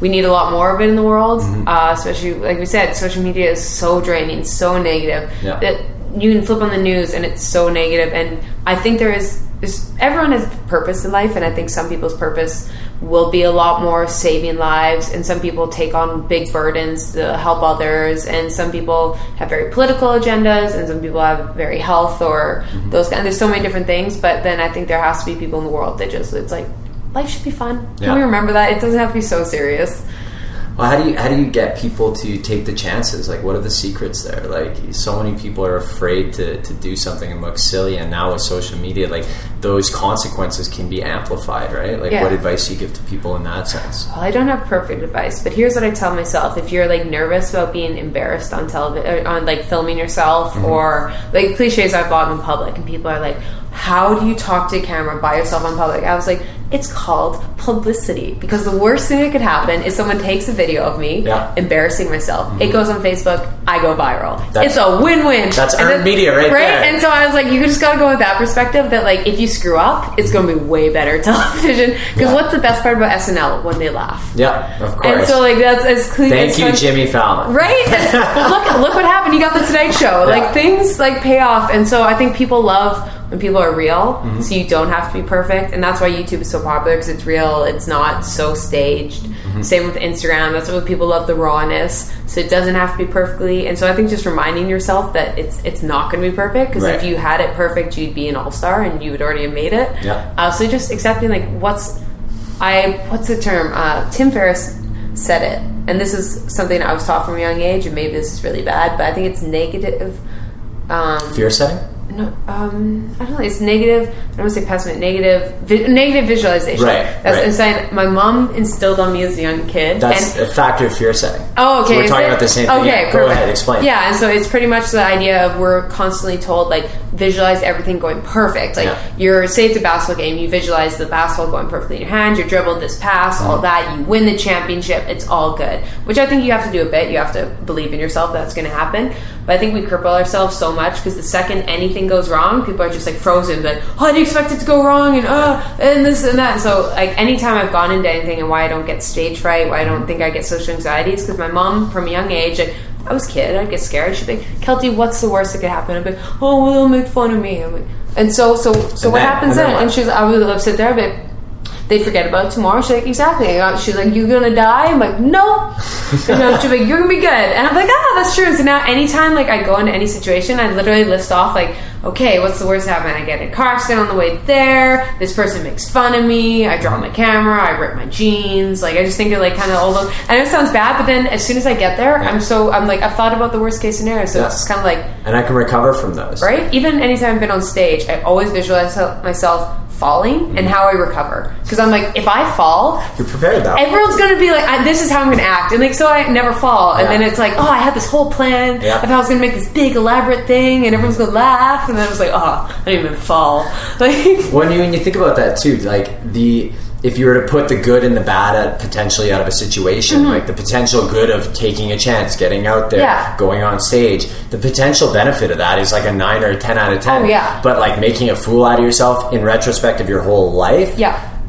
we need a lot more of it in the world. Especially, like we said, social media is so draining, so negative. Yeah. That you can flip on the news and it's so negative. And I think everyone has purpose in life, and I think some people's purpose will be a lot more saving lives, and some people take on big burdens to help others, and some people have very political agendas, and some people have very health or those kind. There's so many different things, but then I think there has to be people in the world that just, it's like, life should be fun. Can we remember that? It doesn't have to be so serious. Well, how do you get people to take the chances? Like, what are the secrets there? Like, so many people are afraid to do something and look silly, and now with social media, like, those consequences can be amplified, right? Like, what advice do you give to people in that sense? Well, I don't have perfect advice, but here's what I tell myself. If you're, like, nervous about being embarrassed on television, on, like, filming yourself, or, like, cliches I blog in public, and people are like, how do you talk to a camera by yourself on public? I was like, it's called publicity, because the worst thing that could happen is someone takes a video of me embarrassing myself. It goes on Facebook, I go viral. It's a win-win. That's earned media right there. And so I was like, you just gotta go with that perspective, that like, if you screw up, it's gonna be way better television. Because what's the best part about SNL? When they laugh. Yeah, of course. And so like, that's as clean. Thank you, Jimmy Fallon. Right? look what happened. You got the Tonight Show. Like, things like pay off. And so I think people love when people are real, so you don't have to be perfect, and that's why YouTube is so popular, because it's real, it's not so staged. Same with Instagram, that's what people love, the rawness, so it doesn't have to be perfectly. And so I think just reminding yourself that it's not going to be perfect, because if you had it perfect, you'd be an all-star and you would already have made it. So just accepting, like, what's the term, Tim Ferriss said it, and this is something I was taught from a young age, and maybe this is really bad, but I think it's negative fear setting. No, I don't know. It's negative. I don't want to say pessimistic. Negative visualization. That's insane. My mom instilled on me as a young kid. That's a factor of fear setting. Oh, okay. So we're talking about the same thing. Okay, go ahead, explain. Yeah, and so it's pretty much the idea of, we're constantly told, like, visualize everything going perfect. Like, say it's a basketball game, you visualize the basketball going perfectly in your hand, you dribbled this pass, all that, you win the championship, it's all good. Which I think you have to do a bit. You have to believe in yourself that's going to happen. But I think we cripple ourselves so much, because the second anything goes wrong, people are just like frozen, like, how do you expect it to go wrong, and this and that. And so, like, anytime I've gone into anything, and why I don't get stage fright, why I don't think I get social anxiety, is because my mom, from a young age, like, I was a kid, I'd get scared. She'd be like, Keltie, what's the worst that could happen? I'd be like, oh, well, they'll make fun of me. I'm like, and so what happens then? And I would sit there, but they forget about it tomorrow. She's like, exactly. She's like, you gonna die? I'm like, no. She's like, you're gonna be good. And I'm like, that's true. So now anytime, like, I go into any situation, I literally list off, like, okay, what's the worst that happened? I get in a car accident on the way there, this person makes fun of me, I drop my camera, I rip my jeans, like, I just think of, like, kind of all those. I know it sounds bad, but then as soon as I get there, I'm like, I've thought about the worst case scenario, so it's just kind of like, and I can recover from those, right? Even anytime I've been on stage, I always visualize myself falling and how I recover, because I'm like, if I fall, you're prepared though. Everyone's gonna be like, this is how I'm gonna act, and like, so I never fall. And then it's like, oh, I had this whole plan of how I was gonna make this big elaborate thing, and everyone's gonna laugh, and then I was like, oh, I didn't even fall. Like, when you think about that too, like, if you were to put the good and the bad potentially out of a situation, like the potential good of taking a chance, getting out there, going on stage, the potential benefit of that is like a 9 or a 10 out of 10. But like making a fool out of yourself in retrospect of your whole life,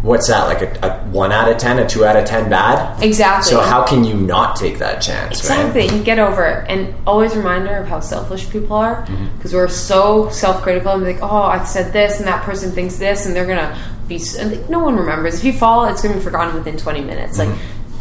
what's that, like a 1 out of 10, a 2 out of 10 bad? Exactly. So how can you not take that chance? Exactly. Right? You get over it. And always a reminder of how selfish people are, because we're so self-critical and be like, oh, I said this and that person thinks this, and they're gonna be, no one remembers. If you fall, it's gonna be forgotten within 20 minutes. Like,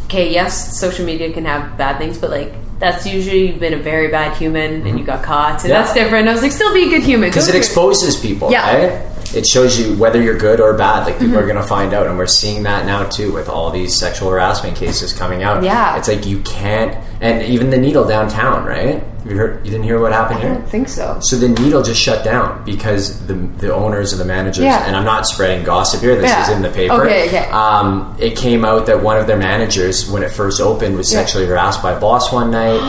okay, yes, social media can have bad things, but like, that's usually you've been a very bad human and you got caught, and that's different. I was like, still be a good human, because it exposes people, right? It shows you whether you're good or bad. Like, people are going to find out, and we're seeing that now too with all these sexual harassment cases coming out. It's like, you can't And even the Needle downtown, right? You didn't hear what happened here? I don't think so. So the Needle just shut down because the owners and the managers, and I'm not spreading gossip here, this is in the paper. Okay. It came out that one of their managers, when it first opened, was sexually harassed by a boss one night,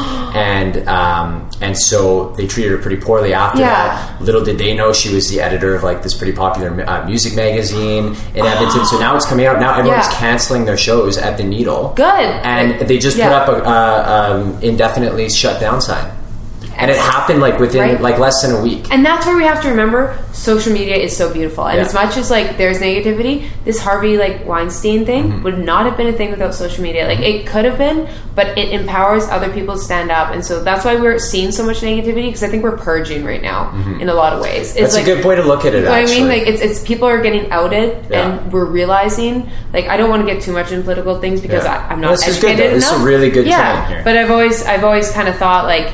and so they treated her pretty poorly after that. Little did they know she was the editor of like this pretty popular music magazine in Edmonton. So now it's coming out. Now everyone's canceling their shows at the Needle. Good. And they just put up a indefinitely shut down sign. And it happened like within like less than a week. And that's where we have to remember social media is so beautiful. And as much as like there's negativity, this Harvey like Weinstein thing would not have been a thing without social media. Like it could have been, but it empowers other people to stand up. And so that's why we're seeing so much negativity, because I think we're purging right now in a lot of ways. That's like, a good way to look at it, I mean, like it's people are getting outed and we're realizing, like, I don't want to get too much in political things because I'm not educated enough. This is a really good trend here. But I've always kind of thought like,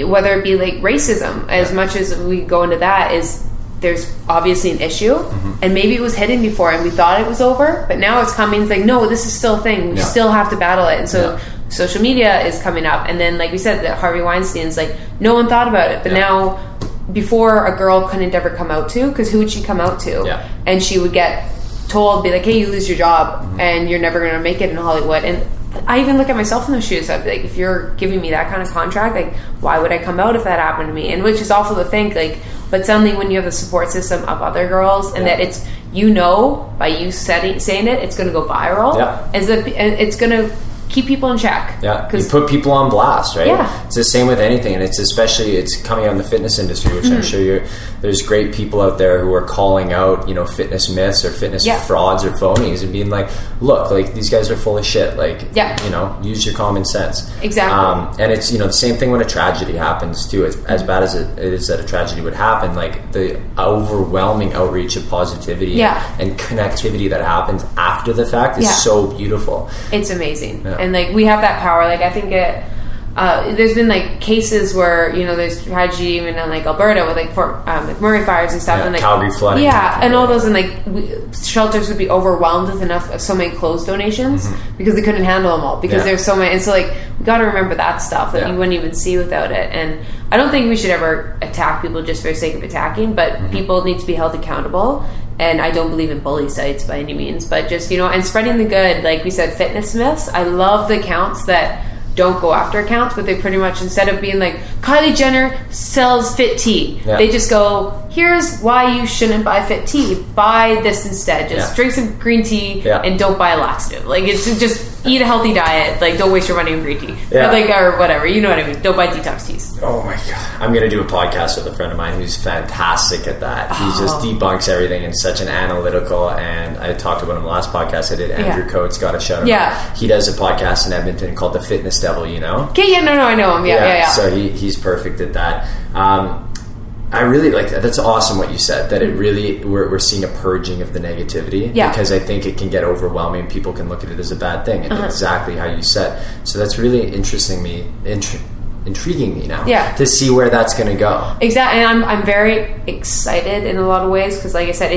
whether it be like racism, as much as we go into that, is there's obviously an issue, and maybe it was hidden before and we thought it was over, but now it's coming. It's like, no, this is still a thing. We still have to battle it. And so social media is coming up. And then, like we said, that Harvey Weinstein's like, no one thought about it, but now, before, a girl couldn't ever come out to, because who would she come out to? And she would get told, be like, hey, you lose your job and you're never going to make it in Hollywood. And I even look at myself in those shoes. I'd be like, if you're giving me that kind of contract, like, why would I come out if that happened to me? And which is awful to think, like, but suddenly when you have the support system of other girls, and that it's, by you saying it, it's going to go viral. And it's going to keep people in check. You put people on blast, right? It's the same with anything, and it's coming out in the fitness industry, which I'm sure there's great people out there who are calling out, fitness myths or fitness frauds or phonies, and being like, look, like, these guys are full of shit, like, use your common sense. Exactly. And it's, the same thing when a tragedy happens too. As bad as it is that a tragedy would happen, like, the overwhelming outreach of positivity and connectivity that happens after the fact is so beautiful. It's amazing. And like, we have that power. Like, I think there's been like cases where there's tragedy even in like Alberta with like McMurray fires and stuff, and like Calgary flooding, and all those, and like shelters would be overwhelmed with so many clothes donations because they couldn't handle them all, because there's so many. And so like, we got to remember that stuff that you wouldn't even see without it. And I don't think we should ever attack people just for the sake of attacking, but people need to be held accountable. And I don't believe in bully sites by any means, but just, and spreading the good, like we said, fitness myths. I love the accounts that don't go after accounts, but they pretty much, instead of being like, Kylie Jenner sells fit tea, they just go, here's why you shouldn't buy fit tea. Buy this instead. Just drink some green tea and don't buy a laxative. Like, it's just eat a healthy diet. Like, don't waste your money on green tea. Or whatever. You know what I mean? Don't buy detox teas. Oh my God. I'm going to do a podcast with a friend of mine who's fantastic at that. He just debunks everything in such an analytical, and I talked about him the last podcast I did. Andrew Coates, got a shout out. He does a podcast in Edmonton called The Fitness Devil, Okay, I know him. Yeah. So he's perfect at that. I really like that. That's awesome what you said, that it really, we're seeing a purging of the negativity, because I think it can get overwhelming. People can look at it as a bad thing, and exactly how you said. So that's really intriguing me now to see where that's going to go. Exactly. And I'm very excited in a lot of ways, because like I said,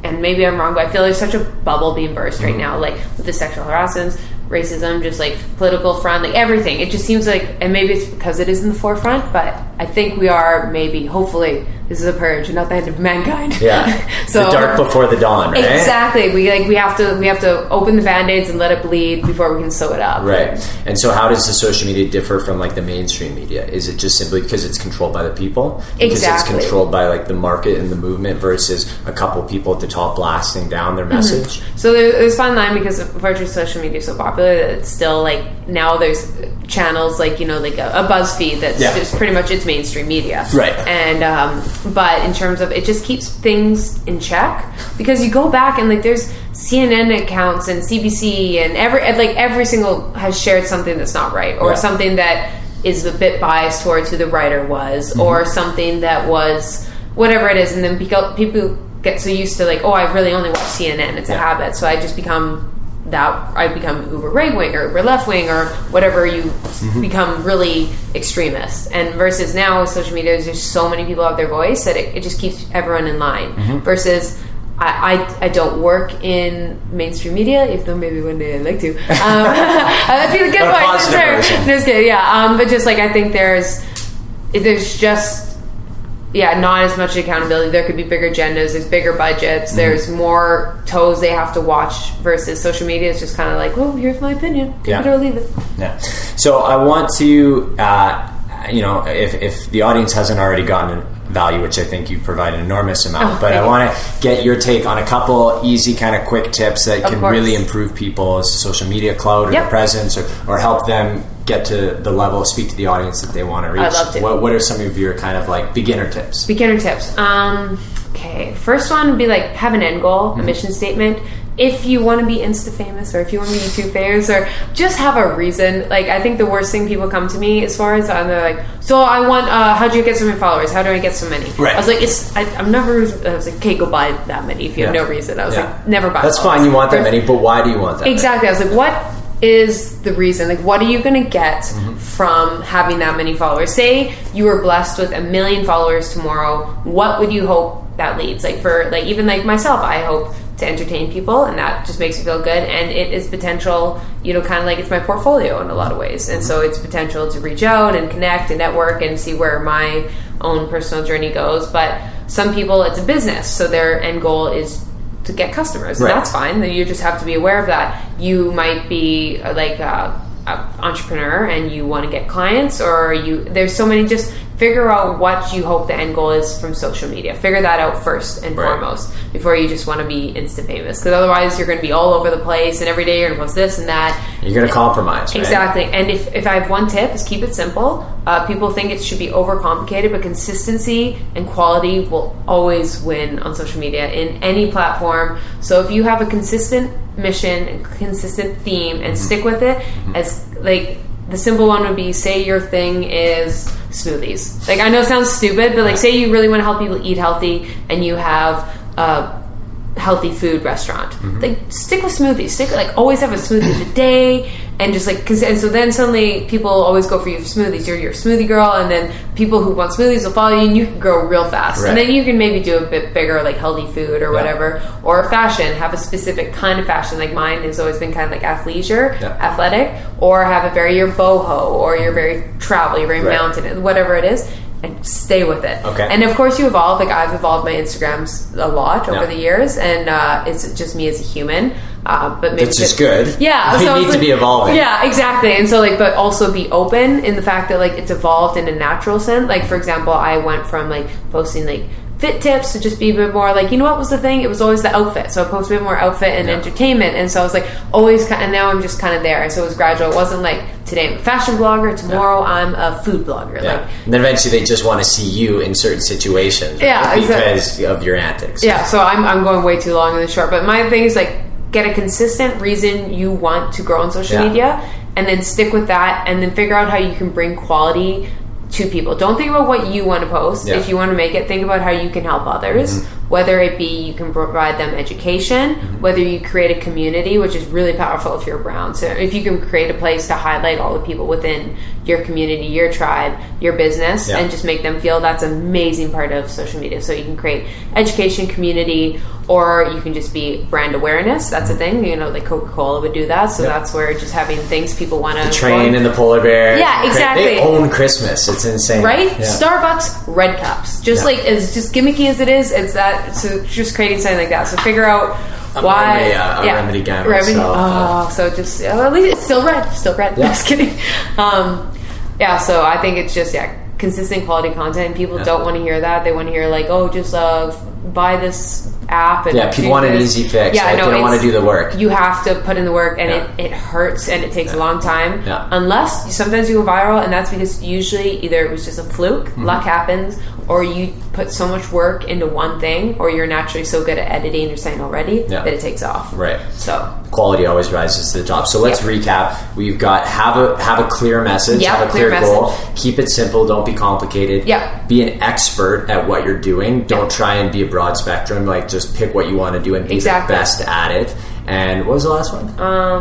and maybe I'm wrong, but I feel there's such a bubble being burst right now, like with the sexual harassment, racism, just like political front, like everything. It just seems like, and maybe it's because it is in the forefront, but I think we are, maybe, hopefully, this is a purge, not the end of mankind. So the dark before the dawn, right? Exactly. We have to open the band-aids and let it bleed before we can sew it up. Right. And so how does the social media differ from like the mainstream media? Is it just simply because it's controlled by the people? Because it's controlled by like the market and the movement versus a couple people at the top blasting down their message? So there's a fine line, because virtual social media is so popular that it's still like, now there's channels like, like a BuzzFeed that's just pretty much, it's mainstream media. Right. And but in terms of, it just keeps things in check, because you go back and like, there's CNN accounts and CBC and every single has shared something that's not right, or something that is a bit biased towards who the writer was, or something that was whatever it is. And then people get so used to like, oh, I really only watch CNN. It's a habit. So I just become uber right wing or uber left wing or whatever. You become really extremist. And versus now with social media, there's just so many people have their voice that it just keeps everyone in line. Versus I don't work in mainstream media, even though maybe one day I'd like to. That'd be the good point. Just kidding, yeah. But just like, I think there's just, not as much accountability. There could be bigger agendas, there's bigger budgets, there's more toes they have to watch, versus social media is just kind of like, oh, here's my opinion. Take it or leave it. Yeah. So I want to, if the audience hasn't already gotten value, which I think you provide an enormous amount, but I want to get your take on a couple easy kind of quick tips that can really improve people's social media clout or their presence, or help them get to the level, speak to the audience that they want to reach. I'd love to. What are some of your kind of like beginner tips? Okay, first one would be like, have an end goal, a mission statement. If you want to be Insta famous, or if you want to be YouTube famous, or just have a reason. Like, I think the worst thing people come to me as far as, they're like, so I want, how do you get so many followers? How do I get so many? Right. I was like, I was like, okay, go buy that many if you have no reason. I was like, never buy That's followers. fine, you want that many, but why do you want that Exactly. many? I was like, what is the reason? Like, what are you going to get from having that many followers? Say you were blessed with 1 million followers tomorrow. What would you hope that leads? Like, for like, even like myself, I hope to entertain people, and that just makes me feel good, and it is potential, kind of like, it's my portfolio in a lot of ways, and so it's potential to reach out and connect and network and see where my own personal journey goes. But some people, it's a business, so their end goal is to get customers, and that's fine. Then you just have to be aware of that. You might be like a entrepreneur and you want to get clients, or there's so many. Just figure out what you hope the end goal is from social media. Figure that out first and foremost before you just want to be Insta famous, because otherwise you're going to be all over the place, and every day you're going to post this and that. You're going to compromise, right? Exactly. And if I have one tip, is keep it simple. People think it should be overcomplicated, but consistency and quality will always win on social media in any platform. So if you have a consistent mission and consistent theme and stick with it, as like, the simple one would be, say your thing is smoothies. Like, I know it sounds stupid, but like, say you really want to help people eat healthy and you have a healthy food restaurant. Like, stick with smoothies. Always have a smoothie a day, and just like, and so then suddenly people always go for you for smoothies. You're your smoothie girl, and then people who want smoothies will follow you, and you can grow real fast. And then you can maybe do a bit bigger, like healthy food or whatever, or fashion. Have a specific kind of fashion. Like, mine has always been kind of like athleisure, athletic, or have a very, you're boho, or you're very travel, you're very mountain, whatever it is. And stay with it. Okay. And of course you evolve. Like, I've evolved my Instagrams a lot over the years, and it's just me as a human. But maybe it's just good. Yeah. You need to be evolving. Yeah, exactly. And so like, but also be open in the fact that like, it's evolved in a natural sense. Like, for example, I went from like posting like fit tips to just be a bit more like, what was the thing? It was always the outfit. So I posted a bit more outfit and entertainment. And so I was like, always and now I'm just kind of there. So it was gradual. It wasn't like, today I'm a fashion blogger, tomorrow I'm a food blogger. Like, and then eventually they just want to see you in certain situations, right? Because of your antics. Yeah, so I'm going way too long in the short. But my thing is like, get a consistent reason you want to grow on social media, and then stick with that, and then figure out how you can bring quality to people. Don't think about what you want to post. If you want to make it, think about how you can help others. Whether it be you can provide them education, whether you create a community, which is really powerful if you're a brand. So if you can create a place to highlight all the people within your community, your tribe, your business, and just make them feel, that's an amazing part of social media. So you can create education, community, or you can just be brand awareness. That's a thing. Like Coca-Cola would do that. So that's where just having things people want to... The train and the polar bear. Yeah, exactly. They own Christmas. It's insane. Right? Yeah. Starbucks, red cups. Just like, as just gimmicky as it is, it's that. So just creating something like that. So figure out why... A remedy guy myself. So just... at least it's still red. Still red. Yeah. Just kidding. So I think it's just, consistent quality content. And people don't want to hear that. They want to hear like, just buy this app. And people want an easy fix. They don't want to do the work. You have to put in the work, and it hurts, and it takes a long time. Unless sometimes you go viral, and that's because usually either it was just a fluke, luck happens, or you put so much work into one thing, or you're naturally so good at editing your site already that it takes off. Right. So quality always rises to the top. So let's recap. We've got have a clear message, have a clear goal, keep it simple, don't be complicated. Be an expert at what you're doing. Don't try and be a broad spectrum. Like, just pick what you want to do and be the best at it. And what was the last one?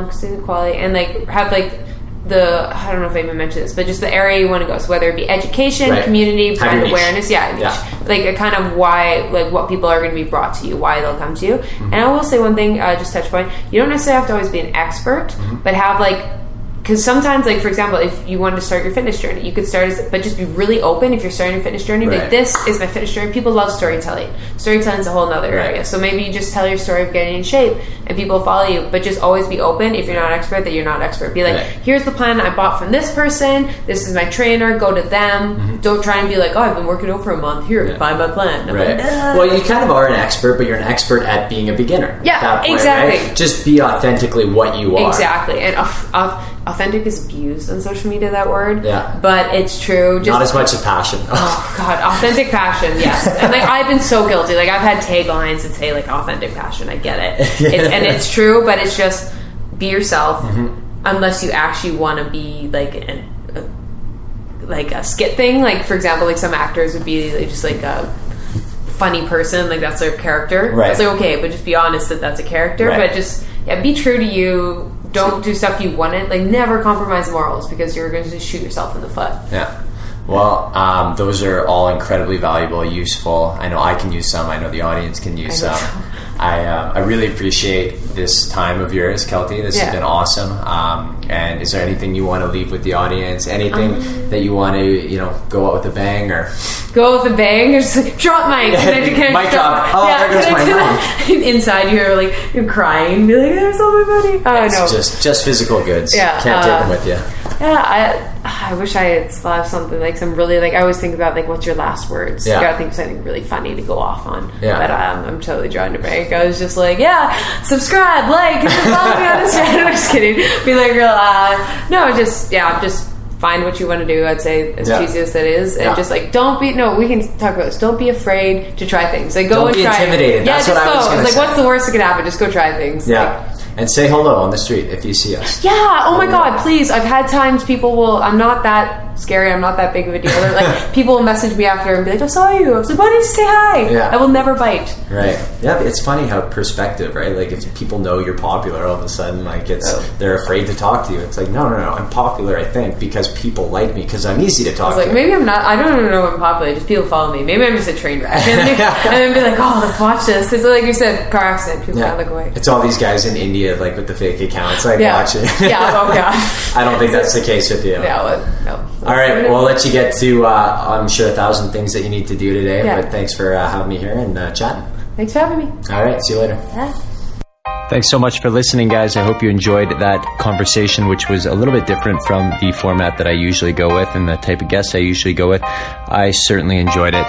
Consistent quality, and like have like I don't know if I even mentioned this, but just the area you want to go. So whether it be education, community, brand awareness, like a kind of why, like what people are going to be brought to you, why they'll come to you. And I will say one thing, just touch point. You don't necessarily have to always be an expert, but have like. Because sometimes, like, for example, if you wanted to start your fitness journey, you could start but just be really open if you're starting your fitness journey. Like, this is my fitness journey. People love storytelling. Storytelling's a whole nother area. So maybe you just tell your story of getting in shape and people follow you. But just always be open if you're not an expert, that you're not an expert. Be like, here's the plan I bought from this person. This is my trainer. Go to them. Don't try and be like, oh, I've been working out for a month. Here, buy my plan. Like, well, you kind of are an expert, but you're an expert at being a beginner. Yeah, at that point, exactly. Right? Just be authentically what you are. Exactly. And authentic is abused on social media, that word. Yeah. But it's true. Just, not as much as passion. Oh, God. Authentic passion, yes. And, like, I've been so guilty. Like, I've had taglines that say, like, authentic passion. I get it. And it's true, but it's just be yourself unless you actually want to be, like, a skit thing. Like, for example, like, some actors would be like, just, like, a funny person. Like, that's their character. Right. It's like, okay, but just be honest that that's a character. Right. But just, be true to you. Don't do stuff you wouldn't. Like, never compromise morals because you're going to just shoot yourself in the foot. Yeah. Well, those are all incredibly valuable, useful. I know I can use some. I know the audience can use some. I really appreciate this time of yours, Keltie. This has been awesome. And is there anything you want to leave with the audience? Anything that you want to, go out with a bang or go with a bang? Or just like, drop mic. Mic drop. Oh, there goes my mic. Inside you're crying. Be like, there's so many. Oh no, just physical goods. Yeah, can't take them with you. Yeah, I wish I had still have something like some really like I always think about like what's your last words. You gotta think of something really funny to go off on. Yeah. But I'm totally trying to break. I was just like, subscribe, like, follow me on Instagram. I'm just kidding. Be like, just find what you want to do. I'd say as cheesy as that is, and just like we can talk about this. Don't be afraid to try things. Like go and try. Don't be intimidated. That's what I was going to say. Like, what's the worst that could happen? Just go try things. Yeah. And say hello on the street if you see us. Yeah. Oh my God, please. I've had times people will. I'm not that scary. I'm not that big of a deal. They're like people will message me after and be like, "I saw you." I was like, "Why didn't you say hi?" Yeah. I will never bite. Right. Yeah. It's funny how perspective, right? Like if people know you're popular, all of a sudden, like they're afraid to talk to you. It's like, no. I'm popular. I think because people like me because I'm easy to talk to. Like maybe I'm not. I don't even know I'm popular. Just people follow me. Maybe I'm just a train wreck. And then be like, "Oh, let's watch this." It's like you said, car accident. People gotta look away. It's all these guys in India, like with the fake accounts, like watching. Yeah. Oh God. I don't think that's the case with you. Yeah. No. All right. Well, I'll let you get to. I'm sure 1,000 things that you need to do today. But thanks for having me here and chatting. Thanks for having me. All right. See you later. Yeah. Thanks so much for listening, guys. I hope you enjoyed that conversation, which was a little bit different from the format that I usually go with and the type of guests I usually go with. I certainly enjoyed it.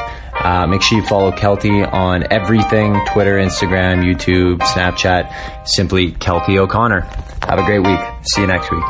Make sure you follow Keltie on everything: Twitter, Instagram, YouTube, Snapchat. Simply Keltie O'Connor. Have a great week. See you next week.